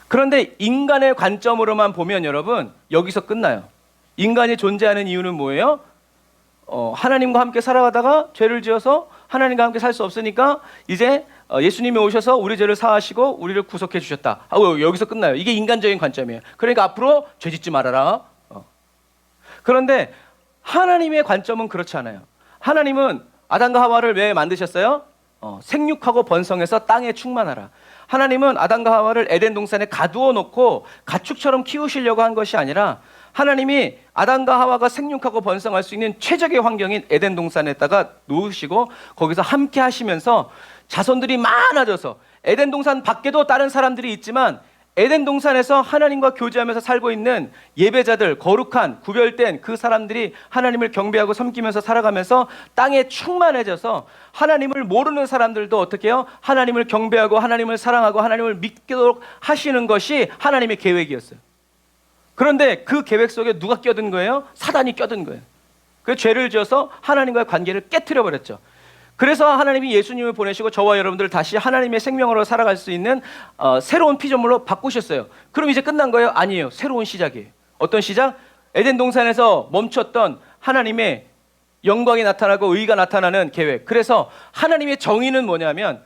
그런데 인간의 관점으로만 보면 여러분 여기서 끝나요. 인간이 존재하는 이유는 뭐예요? 하나님과 함께 살아가다가 죄를 지어서 하나님과 함께 살 수 없으니까 이제 예수님이 오셔서 우리 죄를 사하시고 우리를 구속해 주셨다. 여기서 끝나요. 이게 인간적인 관점이에요. 그러니까 앞으로 죄 짓지 말아라. 그런데 하나님의 관점은 그렇지 않아요. 하나님은 아담과 하와를 왜 만드셨어요? 생육하고 번성해서 땅에 충만하라. 하나님은 아담과 하와를 에덴 동산에 가두어 놓고 가축처럼 키우시려고 한 것이 아니라 하나님이 아담과 하와가 생육하고 번성할 수 있는 최적의 환경인 에덴 동산에다가 놓으시고 거기서 함께 하시면서 자손들이 많아져서 에덴 동산 밖에도 다른 사람들이 있지만 에덴 동산에서 하나님과 교제하면서 살고 있는 예배자들, 거룩한 구별된 그 사람들이 하나님을 경배하고 섬기면서 살아가면서 땅에 충만해져서 하나님을 모르는 사람들도 어떻게 해요? 하나님을 경배하고 하나님을 사랑하고 하나님을 믿도록 하시는 것이 하나님의 계획이었어요. 그런데 그 계획 속에 누가 껴든 거예요? 사단이 껴든 거예요. 그 죄를 지어서 하나님과의 관계를 깨트려 버렸죠. 그래서 하나님이 예수님을 보내시고 저와 여러분들을 다시 하나님의 생명으로 살아갈 수 있는 새로운 피조물로 바꾸셨어요. 그럼 이제 끝난 거예요? 아니에요. 새로운 시작이에요. 어떤 시작? 에덴 동산에서 멈췄던 하나님의 영광이 나타나고 의가 나타나는 계획. 그래서 하나님의 정의는 뭐냐면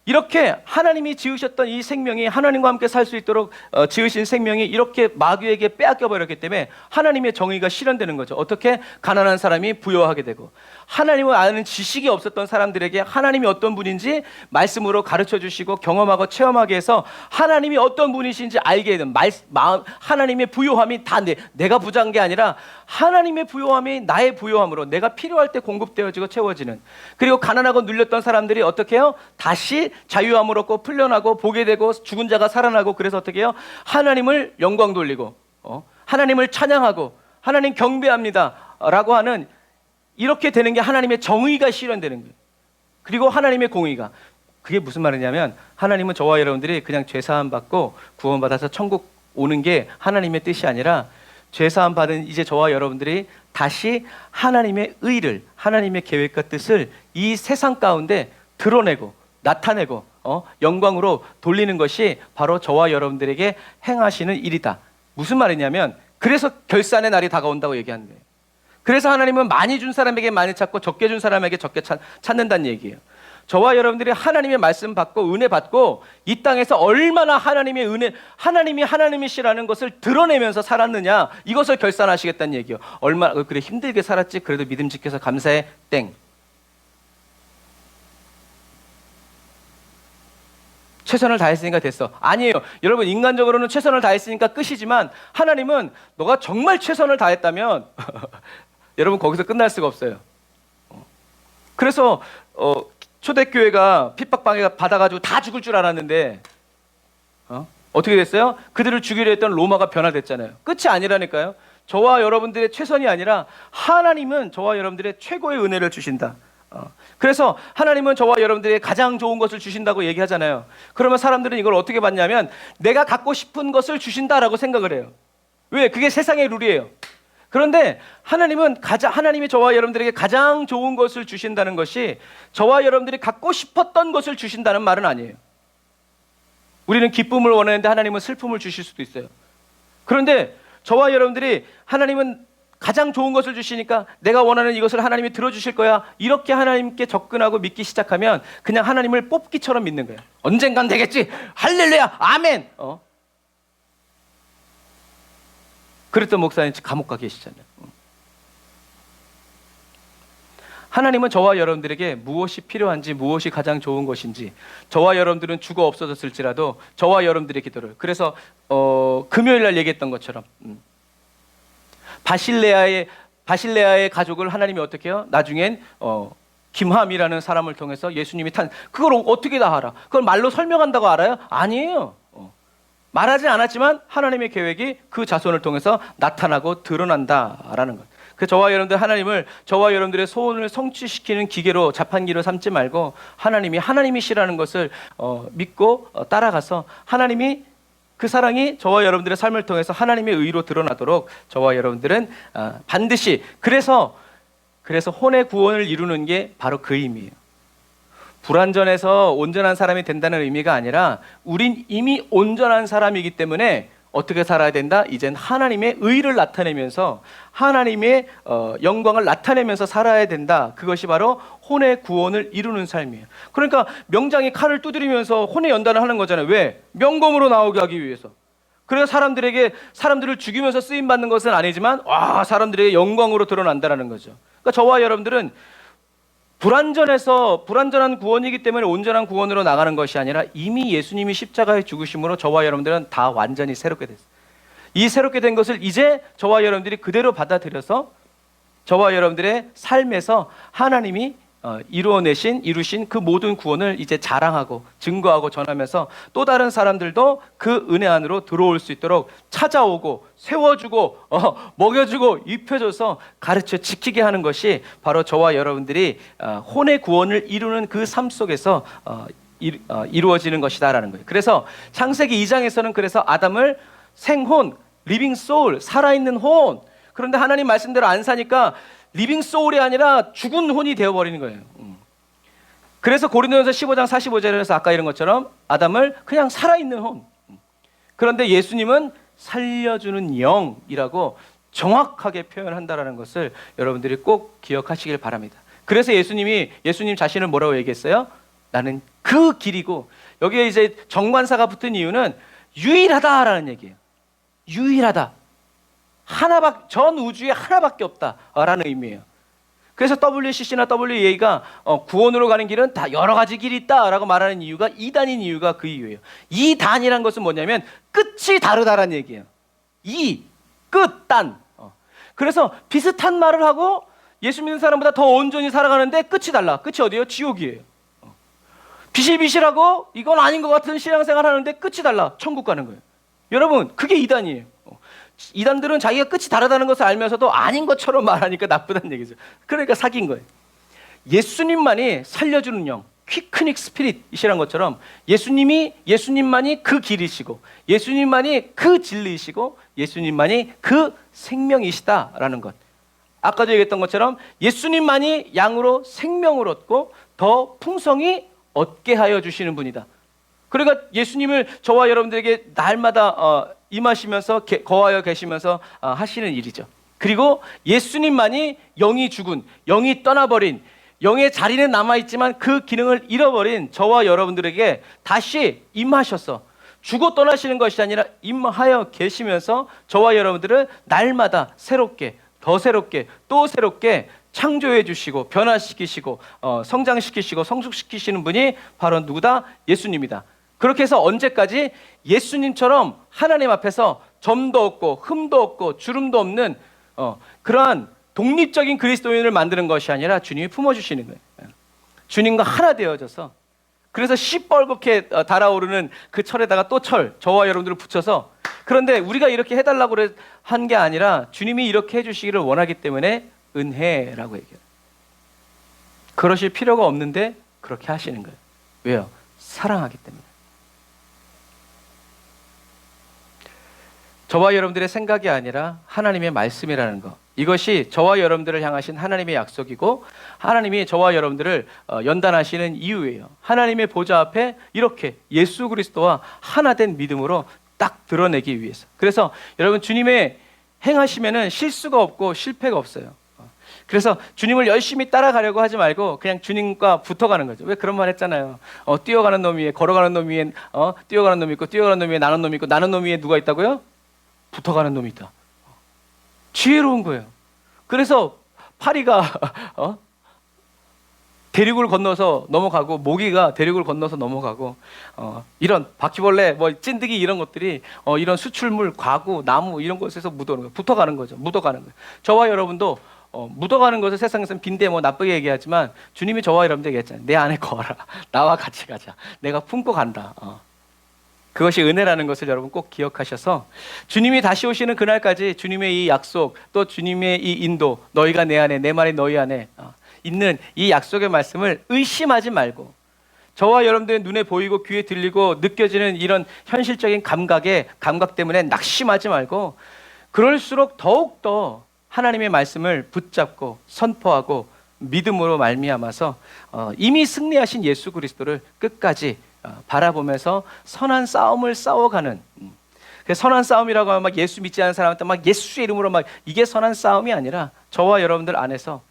이렇게 하나님이 지으셨던 이 생명이 하나님과 함께 살 수 있도록 지으신 생명이 이렇게 마귀에게 빼앗겨 버렸기 때문에 하나님의 정의가 실현되는 거죠. 어떻게? 가난한 사람이 부여하게 되고 하나님을 아는 지식이 없었던 사람들에게 하나님이 어떤 분인지 말씀으로 가르쳐 주시고 경험하고 체험하게 해서 하나님이 어떤 분이신지 알게 되는 하나님의 부요함이 다 내가 부자인 게 아니라 하나님의 부요함이 나의 부요함으로 내가 필요할 때 공급되어지고 채워지는. 그리고 가난하고 눌렸던 사람들이 어떻게 해요? 다시 자유함을 얻고 풀려나고 보게 되고 죽은 자가 살아나고 그래서 어떻게 해요? 하나님을 영광 돌리고 하나님을 찬양하고 하나님 경배합니다 라고 하는 이렇게 되는 게 하나님의 정의가 실현되는 거예요. 그리고 하나님의 공의가. 그게 무슨 말이냐면 하나님은 저와 여러분들이 그냥 죄사함 받고 구원받아서 천국 오는 게 하나님의 뜻이 아니라 죄사함 받은 이제 저와 여러분들이 다시 하나님의 의를 하나님의 계획과 뜻을 이 세상 가운데 드러내고 나타내고 영광으로 돌리는 것이 바로 저와 여러분들에게 행하시는 일이다. 무슨 말이냐면 그래서 결산의 날이 다가온다고 얘기하는 거예요. 그래서 하나님은 많이 준 사람에게 많이 찾고 적게 준 사람에게 적게 찾는다는 얘기예요. 저와 여러분들이 하나님의 말씀 받고 은혜 받고 이 땅에서 얼마나 하나님의 은혜, 하나님이 하나님이시라는 것을 드러내면서 살았느냐, 이것을 결산하시겠다는 얘기예요. 얼마나 그래 힘들게 살았지 그래도 믿음 지켜서 감사해 땡. 최선을 다했으니까 됐어. 아니에요. 여러분, 인간적으로는 최선을 다했으니까 끝이지만 하나님은 너가 정말 최선을 다했다면 여러분 거기서 끝날 수가 없어요. 그래서 초대교회가 핍박방해 받아가지고 다 죽을 줄 알았는데 어떻게 됐어요? 그들을 죽이려 했던 로마가 변화됐잖아요. 끝이 아니라니까요. 저와 여러분들의 최선이 아니라 하나님은 저와 여러분들의 최고의 은혜를 주신다. 그래서 하나님은 저와 여러분들에게 가장 좋은 것을 주신다고 얘기하잖아요. 그러면 사람들은 이걸 어떻게 받냐면 내가 갖고 싶은 것을 주신다라고 생각을 해요. 왜? 그게 세상의 룰이에요. 그런데 하나님이 저와 여러분들에게 가장 좋은 것을 주신다는 것이 저와 여러분들이 갖고 싶었던 것을 주신다는 말은 아니에요. 우리는 기쁨을 원하는데 하나님은 슬픔을 주실 수도 있어요. 그런데 저와 여러분들이 하나님은 가장 좋은 것을 주시니까 내가 원하는 이것을 하나님이 들어주실 거야, 이렇게 하나님께 접근하고 믿기 시작하면 그냥 하나님을 뽑기처럼 믿는 거예요. 언젠간 되겠지, 할렐루야, 아멘. 그랬던 목사님 감옥 가 계시잖아요. 하나님은 저와 여러분들에게 무엇이 필요한지, 무엇이 가장 좋은 것인지, 저와 여러분들은 죽어 없어졌을지라도 저와 여러분들의 기도를, 그래서 금요일 날 얘기했던 것처럼 바실레아의 가족을 하나님이 어떻게 해요? 나중엔 김함이라는 사람을 통해서 예수님이 그걸 어떻게 다 알아? 그걸 말로 설명한다고 알아요? 아니에요. 말하지 않았지만 하나님의 계획이 그 자손을 통해서 나타나고 드러난다라는 것. 그 저와 여러분들의 소원을 성취시키는 기계로, 자판기로 삼지 말고 하나님이 하나님이시라는 것을 믿고 따라가서 하나님이, 그 사랑이 저와 여러분들의 삶을 통해서 하나님의 의로 드러나도록 저와 여러분들은 반드시, 그래서 혼의 구원을 이루는 게 바로 그 의미예요. 불완전해서 온전한 사람이 된다는 의미가 아니라 우린 이미 온전한 사람이기 때문에 어떻게 살아야 된다? 이젠 하나님의 의를 나타내면서 하나님의 영광을 나타내면서 살아야 된다. 그것이 바로 혼의 구원을 이루는 삶이에요. 그러니까 명장이 칼을 두드리면서 혼의 연단을 하는 거잖아요. 왜? 명검으로 나오게 하기 위해서. 그래서 사람들을 죽이면서 쓰임 받는 것은 아니지만 사람들에게 영광으로 드러난다라는 거죠. 그러니까 저와 여러분들은 불완전한 구원이기 때문에 온전한 구원으로 나가는 것이 아니라 이미 예수님이 십자가에 죽으심으로 저와 여러분들은 다 완전히 새롭게 됐어요. 이 새롭게 된 것을 이제 저와 여러분들이 그대로 받아들여서 저와 여러분들의 삶에서 하나님이 이루신 그 모든 구원을 이제 자랑하고 증거하고 전하면서 또 다른 사람들도 그 은혜 안으로 들어올 수 있도록 찾아오고 세워주고 먹여주고 입혀줘서 가르쳐 지키게 하는 것이 바로 저와 여러분들이 혼의 구원을 이루는 그 삶 속에서 이루어지는 것이다라는 거예요. 그래서 창세기 2장에서는 그래서 아담을 생혼, 리빙 소울, 살아있는 혼, 그런데 하나님 말씀대로 안 사니까 리빙 소울이 아니라 죽은 혼이 되어버리는 거예요. 그래서 고린도전서 15장 45절에서 아까 이런 것처럼 아담을 그냥 살아있는 혼, 그런데 예수님은 살려주는 영이라고 정확하게 표현한다라는 것을 여러분들이 꼭 기억하시길 바랍니다. 그래서 예수님 자신을 뭐라고 얘기했어요? 나는 그 길이고, 여기에 이제 정관사가 붙은 이유는 유일하다라는 얘기예요. 유일하다. 전 우주에 하나밖에 없다라는 의미예요. 그래서 WCC나 WEA가 구원으로 가는 길은 다 여러 가지 길이 있다라고 말하는 이유가, 2단인 이유가 그 이유예요. 2단이란 것은 뭐냐면 끝이 다르다라는 얘기예요. 끝, 단. 그래서 비슷한 말을 하고 예수 믿는 사람보다 더 온전히 살아가는데 끝이 달라. 끝이 어디예요? 지옥이에요. 비실비실하고 이건 아닌 것 같은 신앙생활 하는데 끝이 달라. 천국 가는 거예요. 여러분, 그게 2단이에요. 이단들은 자기가 끝이 다르다는 것을 알면서도 아닌 것처럼 말하니까 나쁘다는 얘기죠. 그러니까 사기인 거예요. 예수님만이 살려주는 영, 퀴크닉 스피릿이란 것처럼 예수님만이 그 길이시고, 예수님만이 그 진리이시고, 예수님만이 그 생명이시다라는 것. 아까도 얘기했던 것처럼 예수님만이 양으로 생명을 얻고 더 풍성히 얻게 하여 주시는 분이다. 그러니까 예수님을 저와 여러분들에게 날마다 임하시면서 거하여 계시면서 하시는 일이죠. 그리고 예수님만이 영이 죽은, 영이 떠나버린, 영의 자리는 남아있지만 그 기능을 잃어버린 저와 여러분들에게 다시 임하셔서 죽어 떠나시는 것이 아니라 임하여 계시면서 저와 여러분들을 날마다 새롭게, 더 새롭게, 또 새롭게 창조해 주시고 변화시키시고 성장시키시고 성숙시키시는 분이 바로 누구다? 예수님이다. 그렇게 해서 언제까지? 예수님처럼 하나님 앞에서 점도 없고 흠도 없고 주름도 없는 그러한 독립적인 그리스도인을 만드는 것이 아니라 주님이 품어주시는 거예요. 주님과 하나 되어져서, 그래서 시뻘겋게 달아오르는 그 철에다가 또 저와 여러분들을 붙여서, 그런데 우리가 이렇게 해달라고 한 게 아니라 주님이 이렇게 해주시기를 원하기 때문에 은혜라고 얘기해요. 그러실 필요가 없는데 그렇게 하시는 거예요. 왜요? 사랑하기 때문에. 저와 여러분들의 생각이 아니라 하나님의 말씀이라는 것, 이것이 저와 여러분들을 향하신 하나님의 약속이고 하나님이 저와 여러분들을 연단하시는 이유예요. 하나님의 보좌 앞에 이렇게 예수 그리스도와 하나 된 믿음으로 딱 드러내기 위해서. 그래서 여러분, 주님의 행하시면은 실수가 없고 실패가 없어요. 그래서 주님을 열심히 따라가려고 하지 말고 그냥 주님과 붙어가는 거죠. 왜 그런 말 했잖아요. 뛰어가는 놈 위에, 걸어가는 놈 위에 뛰어가는 놈이 있고, 뛰어가는 놈 위에 나는 놈이 있고, 나는 놈 위에 누가 있다고요? 붙어가는 놈이 있다. 지혜로운 거예요. 그래서 파리가 대륙을 건너서 넘어가고, 모기가 대륙을 건너서 넘어가고, 이런 바퀴벌레, 찐득이 이런 것들이 이런 수출물, 가구, 나무 이런 곳에서 묻어가는 거예요. 붙어가는 거죠. 묻어가는 거예요. 저와 여러분도 묻어가는 것을 세상에서는 빈대 나쁘게 얘기하지만 주님이 저와 여러분들에게 했잖아요. 내 안에 거하라. 나와 같이 가자. 내가 품고 간다. 그것이 은혜라는 것을 여러분 꼭 기억하셔서, 주님이 다시 오시는 그날까지 주님의 이 약속, 또 주님의 이 인도, 너희가 내 안에, 내 말이 너희 안에 있는 이 약속의 말씀을 의심하지 말고, 저와 여러분들의 눈에 보이고 귀에 들리고 느껴지는 이런 현실적인 감각 때문에 낙심하지 말고, 그럴수록 더욱더 하나님의 말씀을 붙잡고 선포하고 믿음으로 말미암아서 이미 승리하신 예수 그리스도를 끝까지 바라보면서 선한 싸움을 싸워가는, 선한 싸움이라고 하면 막 예수 믿지 않는 사람한테 막 예수의 이름으로 막, 이게 선한 싸움이 아니라 저와 여러분들 안에서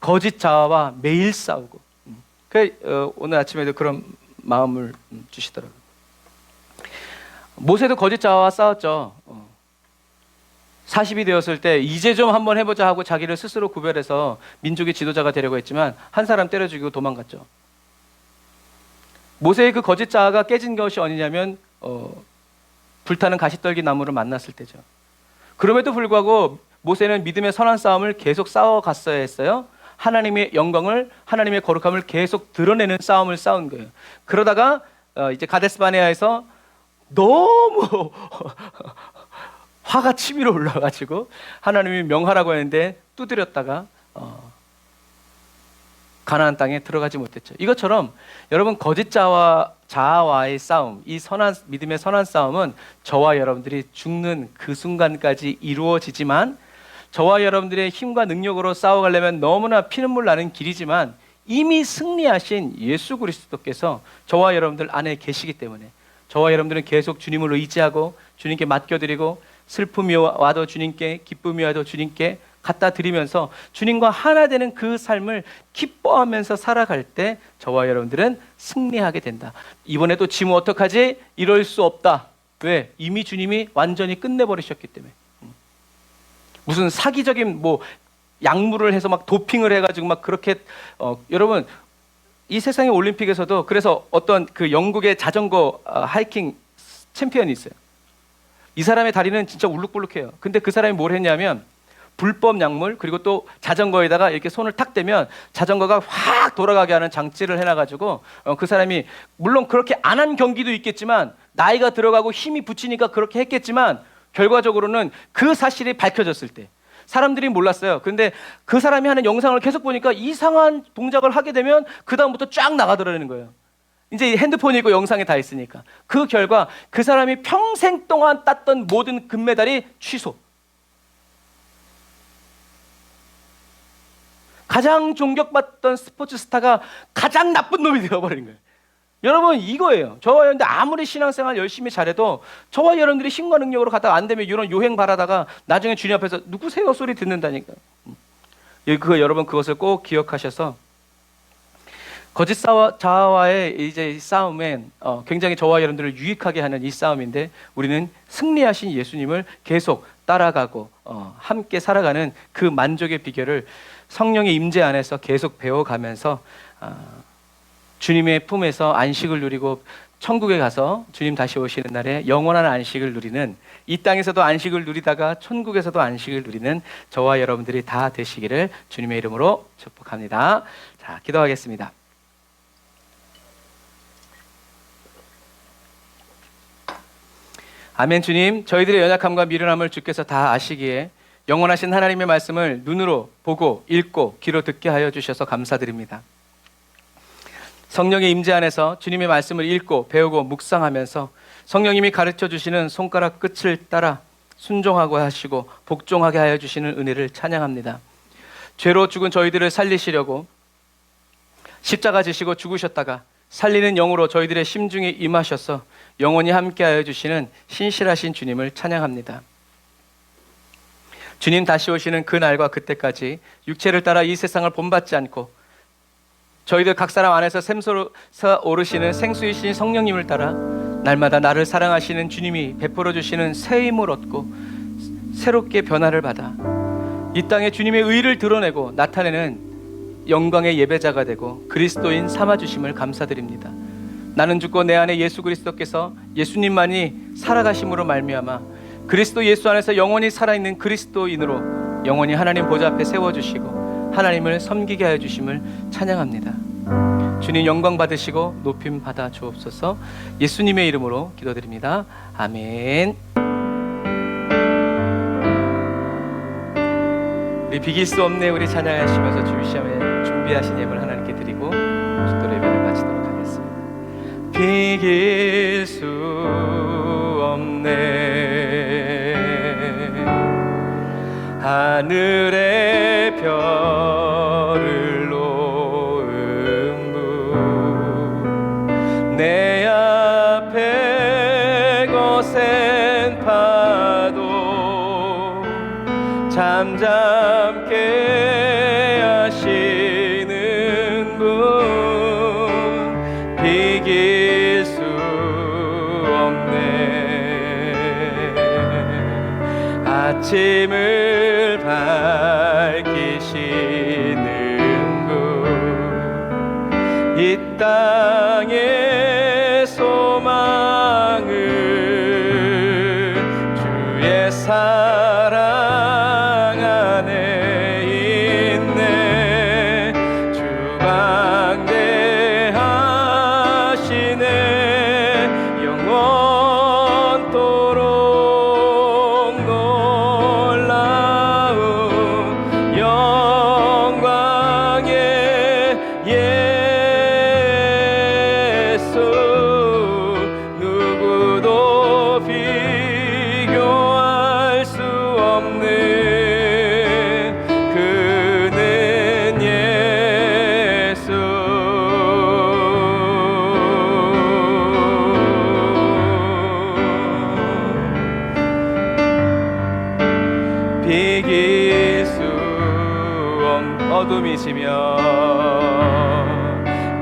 거짓 자와 매일 싸우고, 오늘 아침에도 그런 마음을 주시더라고요. 모세도 거짓 자와 싸웠죠. 40이 되었을 때 이제 좀 한번 해보자 하고 자기를 스스로 구별해서 민족의 지도자가 되려고 했지만 한 사람 때려 죽이고 도망갔죠. 모세의 그 거짓 자아가 깨진 것이 어디냐면 불타는 가시떨기 나무를 만났을 때죠. 그럼에도 불구하고 모세는 믿음의 선한 싸움을 계속 싸워갔어야 했어요. 하나님의 영광을, 하나님의 거룩함을 계속 드러내는 싸움을 싸운 거예요. 그러다가 이제 가데스바네아에서 너무 화가 치밀어 올라가지고 하나님이 명하라고 했는데 두드렸다가 가나안 땅에 들어가지 못했죠. 이것처럼 여러분, 거짓 자아와의 싸움, 이 믿음의 선한 싸움은 저와 여러분들이 죽는 그 순간까지 이루어지지만, 저와 여러분들의 힘과 능력으로 싸워가려면 너무나 피눈물 나는 길이지만, 이미 승리하신 예수 그리스도께서 저와 여러분들 안에 계시기 때문에 저와 여러분들은 계속 주님을 의지하고 주님께 맡겨드리고, 슬픔이 와도 주님께, 기쁨이 와도 주님께 갖다 드리면서 주님과 하나 되는 그 삶을 기뻐하면서 살아갈 때 저와 여러분들은 승리하게 된다. 이번에도 지면 어떡하지? 이럴 수 없다. 왜? 이미 주님이 완전히 끝내버리셨기 때문에. 무슨 사기적인 약물을 해서 막 도핑을 해가지고 막 그렇게 여러분, 이 세상의 올림픽에서도 그래서 어떤 그 영국의 자전거 하이킹 챔피언이 있어요. 이 사람의 다리는 진짜 울룩불룩해요. 근데 그 사람이 뭘 했냐면 불법 약물, 그리고 또 자전거에다가 이렇게 손을 탁 대면 자전거가 확 돌아가게 하는 장치를 해놔가지고 그 사람이 물론 그렇게 안 한 경기도 있겠지만, 나이가 들어가고 힘이 붙이니까 그렇게 했겠지만, 결과적으로는 그 사실이 밝혀졌을 때 사람들이 몰랐어요. 근데 그 사람이 하는 영상을 계속 보니까 이상한 동작을 하게 되면 그 다음부터 쫙 나가더라는 거예요. 이제 핸드폰이 있고 영상에 다 있으니까. 그 결과 그 사람이 평생 동안 땄던 모든 금메달이 취소. 가장 존경받던 스포츠 스타가 가장 나쁜 놈이 되어버린 거예요. 여러분 이거예요. 저와 여러분들 아무리 신앙생활 열심히 잘해도 저와 여러분들이 힘과 능력으로 가다가 안 되면 이런 요행 바라다가 나중에 주님 앞에서 누구세요 소리 듣는다니까. 여러분 그것을 꼭 기억하셔서 거짓 자아와의 이제 싸움엔 굉장히 저와 여러분들을 유익하게 하는 이 싸움인데 우리는 승리하신 예수님을 계속 따라가고 함께 살아가는 그 만족의 비결을 성령의 임재 안에서 계속 배워가면서 주님의 품에서 안식을 누리고 천국에 가서 주님 다시 오시는 날에 영원한 안식을 누리는, 이 땅에서도 안식을 누리다가 천국에서도 안식을 누리는 저와 여러분들이 다 되시기를 주님의 이름으로 축복합니다. 자, 기도하겠습니다. 아멘. 주님, 저희들의 연약함과 미련함을 주께서 다 아시기에 영원하신 하나님의 말씀을 눈으로 보고 읽고 귀로 듣게 하여 주셔서 감사드립니다. 성령의 임재 안에서 주님의 말씀을 읽고 배우고 묵상하면서 성령님이 가르쳐 주시는 손가락 끝을 따라 순종하고 하시고 복종하게 하여 주시는 은혜를 찬양합니다. 죄로 죽은 저희들을 살리시려고 십자가 지시고 죽으셨다가 살리는 영으로 저희들의 심중에 임하셔서 영원히 함께하여 주시는 신실하신 주님을 찬양합니다. 주님 다시 오시는 그 날과 그때까지 육체를 따라 이 세상을 본받지 않고 저희들 각 사람 안에서 샘솟아 오르시는 생수이신 성령님을 따라 날마다 나를 사랑하시는 주님이 베풀어 주시는 새 힘을 얻고 새롭게 변화를 받아 이 땅에 주님의 의를 드러내고 나타내는 영광의 예배자가 되고 그리스도인 삼아주심을 감사드립니다. 나는 죽고 내 안에 예수 그리스도께서 예수님만이 살아가심으로 말미암아 그리스도 예수 안에서 영원히 살아있는 그리스도인으로 영원히 하나님 보좌 앞에 세워주시고 하나님을 섬기게 하여 주심을 찬양합니다. 주님 영광 받으시고 높임 받아 주옵소서. 예수님의 이름으로 기도드립니다. 아멘. 우리 비길 수 없네 우리 찬양하시면서 주일 시험에 준비하신 예물 하나님께 드리고 축도로 예배를 마치도록 하겠습니다. 비길 수 없네 하늘의 별을 놓은 분 내 앞에 거센 파도 잠잠게 하시는 분 비길 수 없네 아침을 밝히시는 분 이 땅의 소망을 주의 사랑 안에 있네 주광대하시네 영원토록 놀라운 영광의 예수 누구도 비교할 수 없는 그는 예수 비길 수 없는 어둠이 지면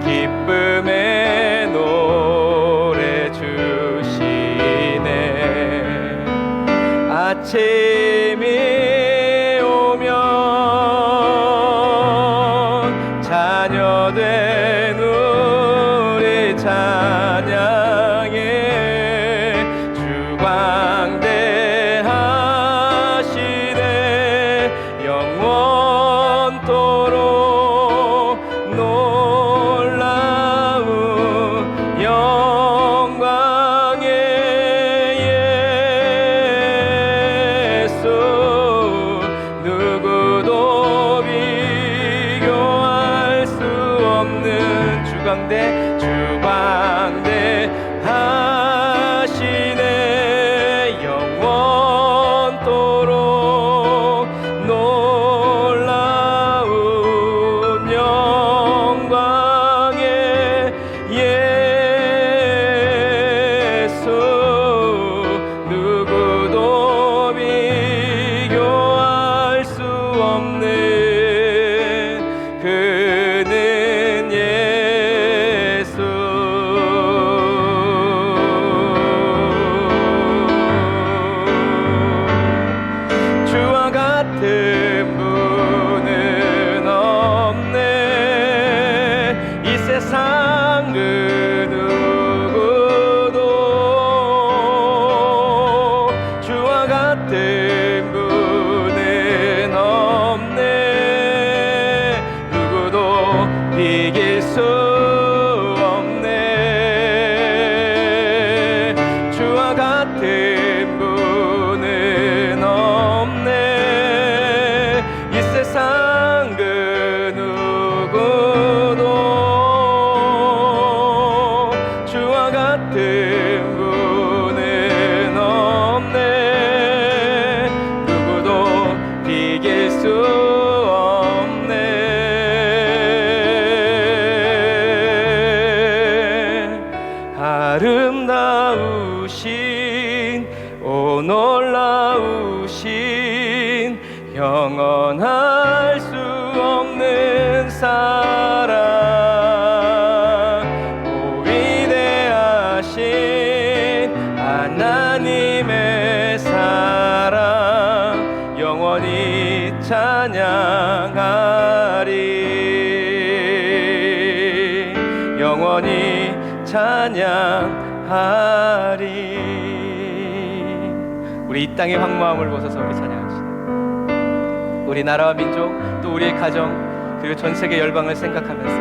기쁨의 노래 주시네 아침이 오면 자녀된 우리 찬양에 주광대하시네 영원토록 놀라운 영광의 예수 오 놀라우신 영원할 수 없는 사랑, 오 위대하신 하나님의 사랑, 영원히 찬양하리, 영원히 찬양하리. 우리 이 땅의 황무함을 벗어서 우리 찬양합시다. 우리 나라와 민족, 또 우리의 가정, 그리고 전 세계 열방을 생각하면서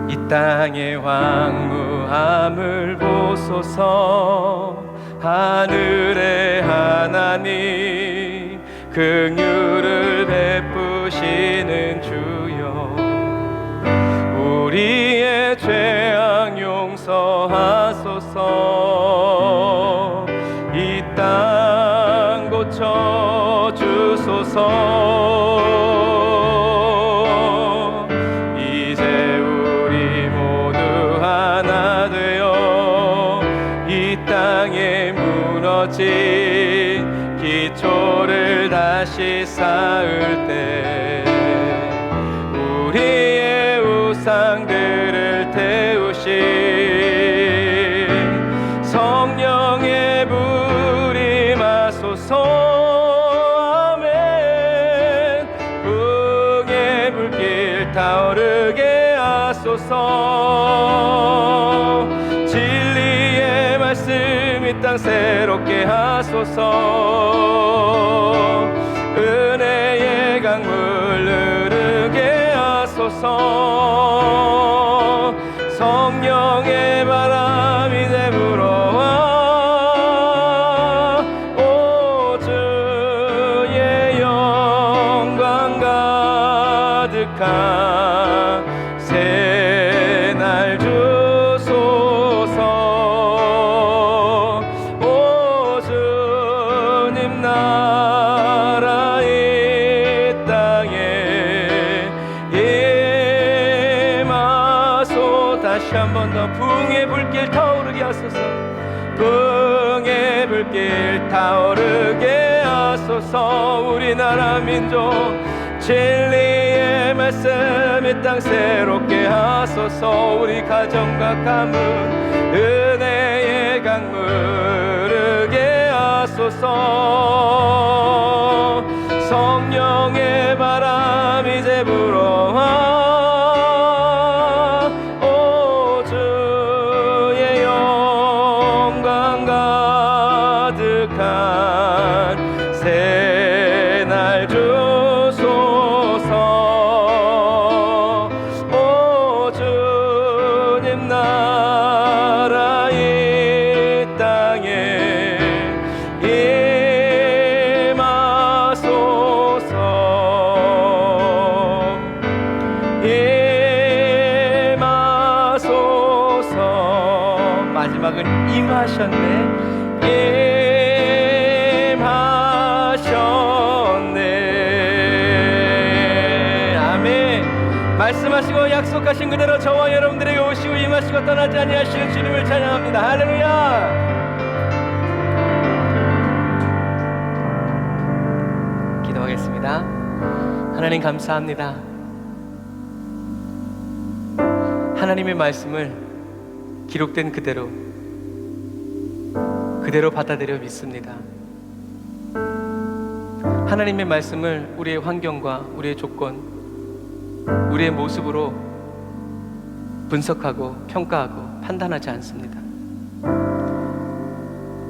이 땅의 황무함을 보소서. 하늘의 하나님, 긍휼을 베푸시는 주여, 우리의 죄악 용서하소서. 이 땅 고쳐주소서. 이제 우리 모두 하나 되어 이 땅에 무너진 기초를 다시 쌓을 때 우리의 우상들을 태우신 성령의 불이 마소서. 아멘. 풍의 불길 타오르게 하소서. 진리의 말씀 이 땅 새롭게 하소서. 은혜의 강물 흐르게 하소서. 성령의 바람 이제 불어와. 오 주의 영광 가득한 새날 주소서. 오 주님 나라 이 땅에 임하소. 다시 한 번 더 풍의 불길 타오르게 하소서. 풍의 불길 타오르게 하소서. 우리나라 민족 진리의 말씀 이 땅 새롭게 하소서. 우리 가정과 가문 은혜의 강물 흐르게 하소서. 성령의 바람 이제 불어와. 오 주의 영광 가득한 새날 주소서. 오 주님 나라 이 땅에 임하소서. 임하소서. 마지막은 임하셨네. 임하셨네. 아멘. 말씀하시고 약속하신 그대로 저와 여러분들에게 오시고 임하시고 떠나지 아니하시는 주님을 찬양합니다. 할렐루야. 기도하겠습니다. 하나님 감사합니다. 하나님의 말씀을 기록된 그대로 받아들여 믿습니다. 하나님의 말씀을 우리의 환경과 우리의 조건, 우리의 모습으로 분석하고 평가하고 판단하지 않습니다.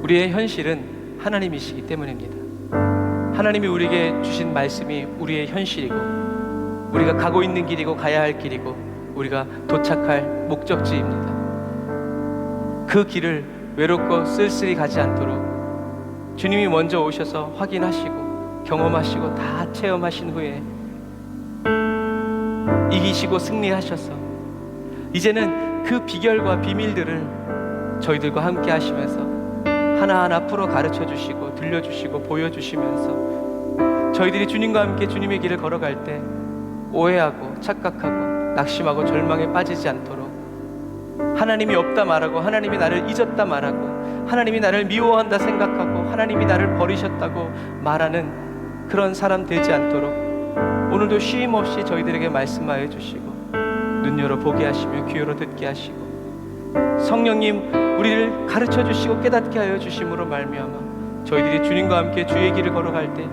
우리의 현실은 하나님이시기 때문입니다. 하나님이 우리에게 주신 말씀이 우리의 현실이고 우리가 가고 있는 길이고 가야 할 길이고 우리가 도착할 목적지입니다. 그 길을 외롭고 쓸쓸히 가지 않도록 주님이 먼저 오셔서 확인하시고 경험하시고 다 체험하신 후에 이기시고 승리하셔서 이제는 그 비결과 비밀들을 저희들과 함께 하시면서 하나하나 풀어 가르쳐 주시고 들려주시고 보여주시면서 저희들이 주님과 함께 주님의 길을 걸어갈 때 오해하고 착각하고 낙심하고 절망에 빠지지 않도록 하나님이 없다 말하고, 하나님이 나를 잊었다 말하고, 하나님이 나를 미워한다 생각하고, 하나님이 나를 버리셨다고 말하는 그런 사람 되지 않도록 오늘도 쉼 없이 저희들에게 말씀하여 주시고, 눈 열어 보게 하시며 귀 열어 듣게 하시고, 성령님 우리를 가르쳐 주시고 깨닫게 하여 주심으로 말미암아 저희들이 주님과 함께 주의 길을 걸어갈 때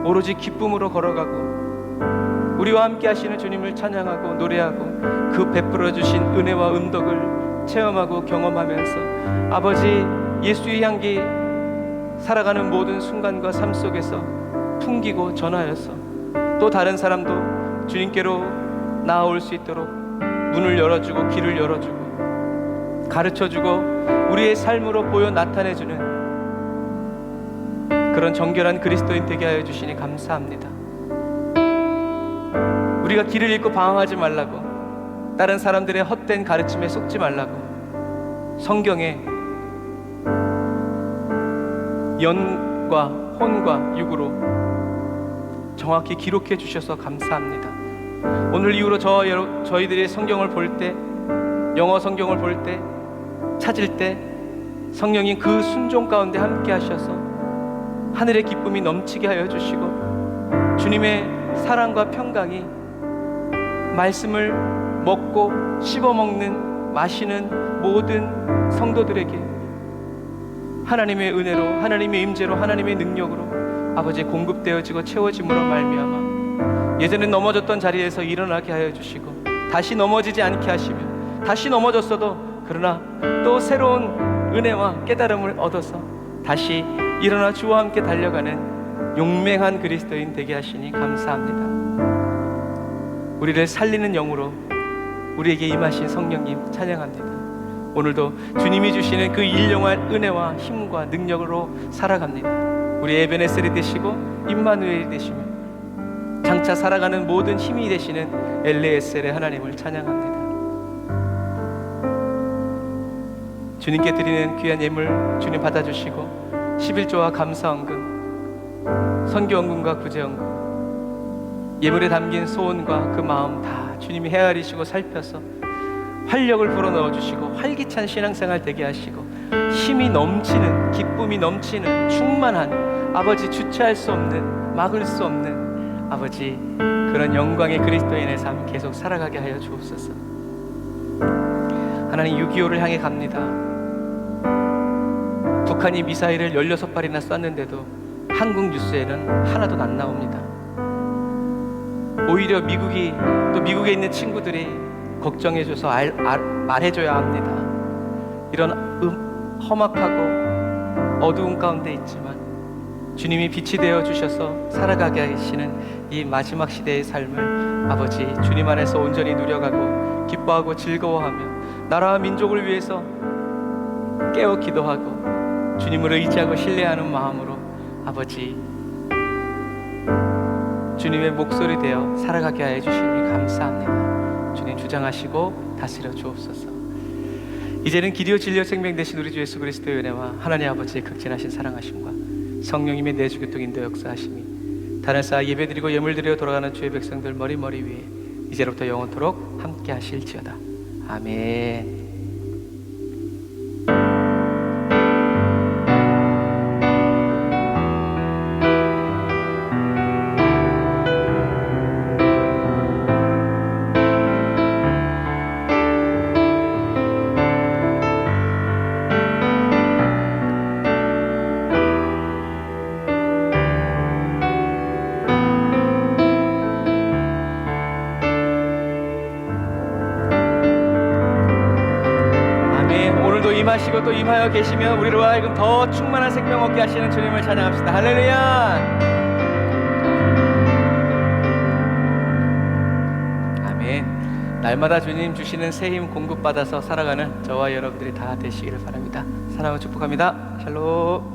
오로지 기쁨으로 걸어가고, 우리와 함께 하시는 주님을 찬양하고 노래하고 그 베풀어 주신 은혜와 은덕을 체험하고 경험하면서 아버지 예수의 향기 살아가는 모든 순간과 삶 속에서 풍기고 전하여서 또 다른 사람도 주님께로 나아올 수 있도록 문을 열어주고 길을 열어주고 가르쳐주고 우리의 삶으로 보여 나타내주는 그런 정결한 그리스도인 되게 하여 주시니 감사합니다. 우리가 길을 잃고 방황하지 말라고, 다른 사람들의 헛된 가르침에 속지 말라고 성경에 영과 혼과 육으로 정확히 기록해 주셔서 감사합니다. 오늘 이후로 저희들이 성경을 볼 때, 영어 성경을 볼 때, 찾을 때 성령님 그 순종 가운데 함께 하셔서 하늘의 기쁨이 넘치게 하여 주시고, 주님의 사랑과 평강이 말씀을 먹고 씹어먹는 마시는 모든 성도들에게 하나님의 은혜로, 하나님의 임재로, 하나님의 능력으로 아버지 공급되어지고 채워짐으로 말미암아 예전에 넘어졌던 자리에서 일어나게 하여 주시고, 다시 넘어지지 않게 하시며, 다시 넘어졌어도 그러나 또 새로운 은혜와 깨달음을 얻어서 다시 일어나 주와 함께 달려가는 용맹한 그리스도인 되게 하시니 감사합니다. 우리를 살리는 영으로 우리에게 임하신 성령님 찬양합니다. 오늘도 주님이 주시는 그 일용할 은혜와 힘과 능력으로 살아갑니다. 우리 에베네셀이 되시고 임마누엘이 되시며 장차 살아가는 모든 힘이 되시는 엘레에셀의 하나님을 찬양합니다. 주님께 드리는 귀한 예물 주님 받아주시고 11조와 감사헌금, 선교헌금과 구제헌금, 예물에 담긴 소원과 그 마음 다 주님이 헤아리시고 살펴서 활력을 불어넣어 주시고 활기찬 신앙생활 되게 하시고 힘이 넘치는, 기쁨이 넘치는 충만한 아버지, 주체할 수 없는, 막을 수 없는 아버지 그런 영광의 그리스도인의 삶 계속 살아가게 하여 주옵소서. 하나님 6.25를 향해 갑니다. 북한이 미사일을 16발이나 쐈는데도 한국 뉴스에는 하나도 안 나옵니다. 오히려 미국이, 또 미국에 있는 친구들이 걱정해줘서 말해줘야 합니다. 이런 험악하고 어두운 가운데 있지만 주님이 빛이 되어 주셔서 살아가게 하시는 이 마지막 시대의 삶을 아버지 주님 안에서 온전히 누려가고 기뻐하고 즐거워하며 나라와 민족을 위해서 깨어 기도하고 주님을 의지하고 신뢰하는 마음으로 아버지 주님의 목소리 되어 살아가게 하여 주시니 감사합니다. 주님 주장하시고 다스려 주옵소서. 이제는 기리오 진리오 생명 되신 우리 주 예수 그리스도의 은혜와 하나님 아버지의 극진하신 사랑하심과 성령님의 내주 교통 인도 역사하심이 다른 쌓아 예배드리고 예물드려 돌아가는 주의 백성들 머리 위에 이제로부터 영원토록 함께 하실지어다. 아멘. 임하시고 또 임하여 계시며 우리로 하여금 더 충만한 생명 얻게 하시는 주님을 찬양합시다. 할렐루야. 아멘. 날마다 주님 주시는 새 힘 공급받아서 살아가는 저와 여러분들이 다 되시기를 바랍니다. 사랑을 축복합니다. 샬롬.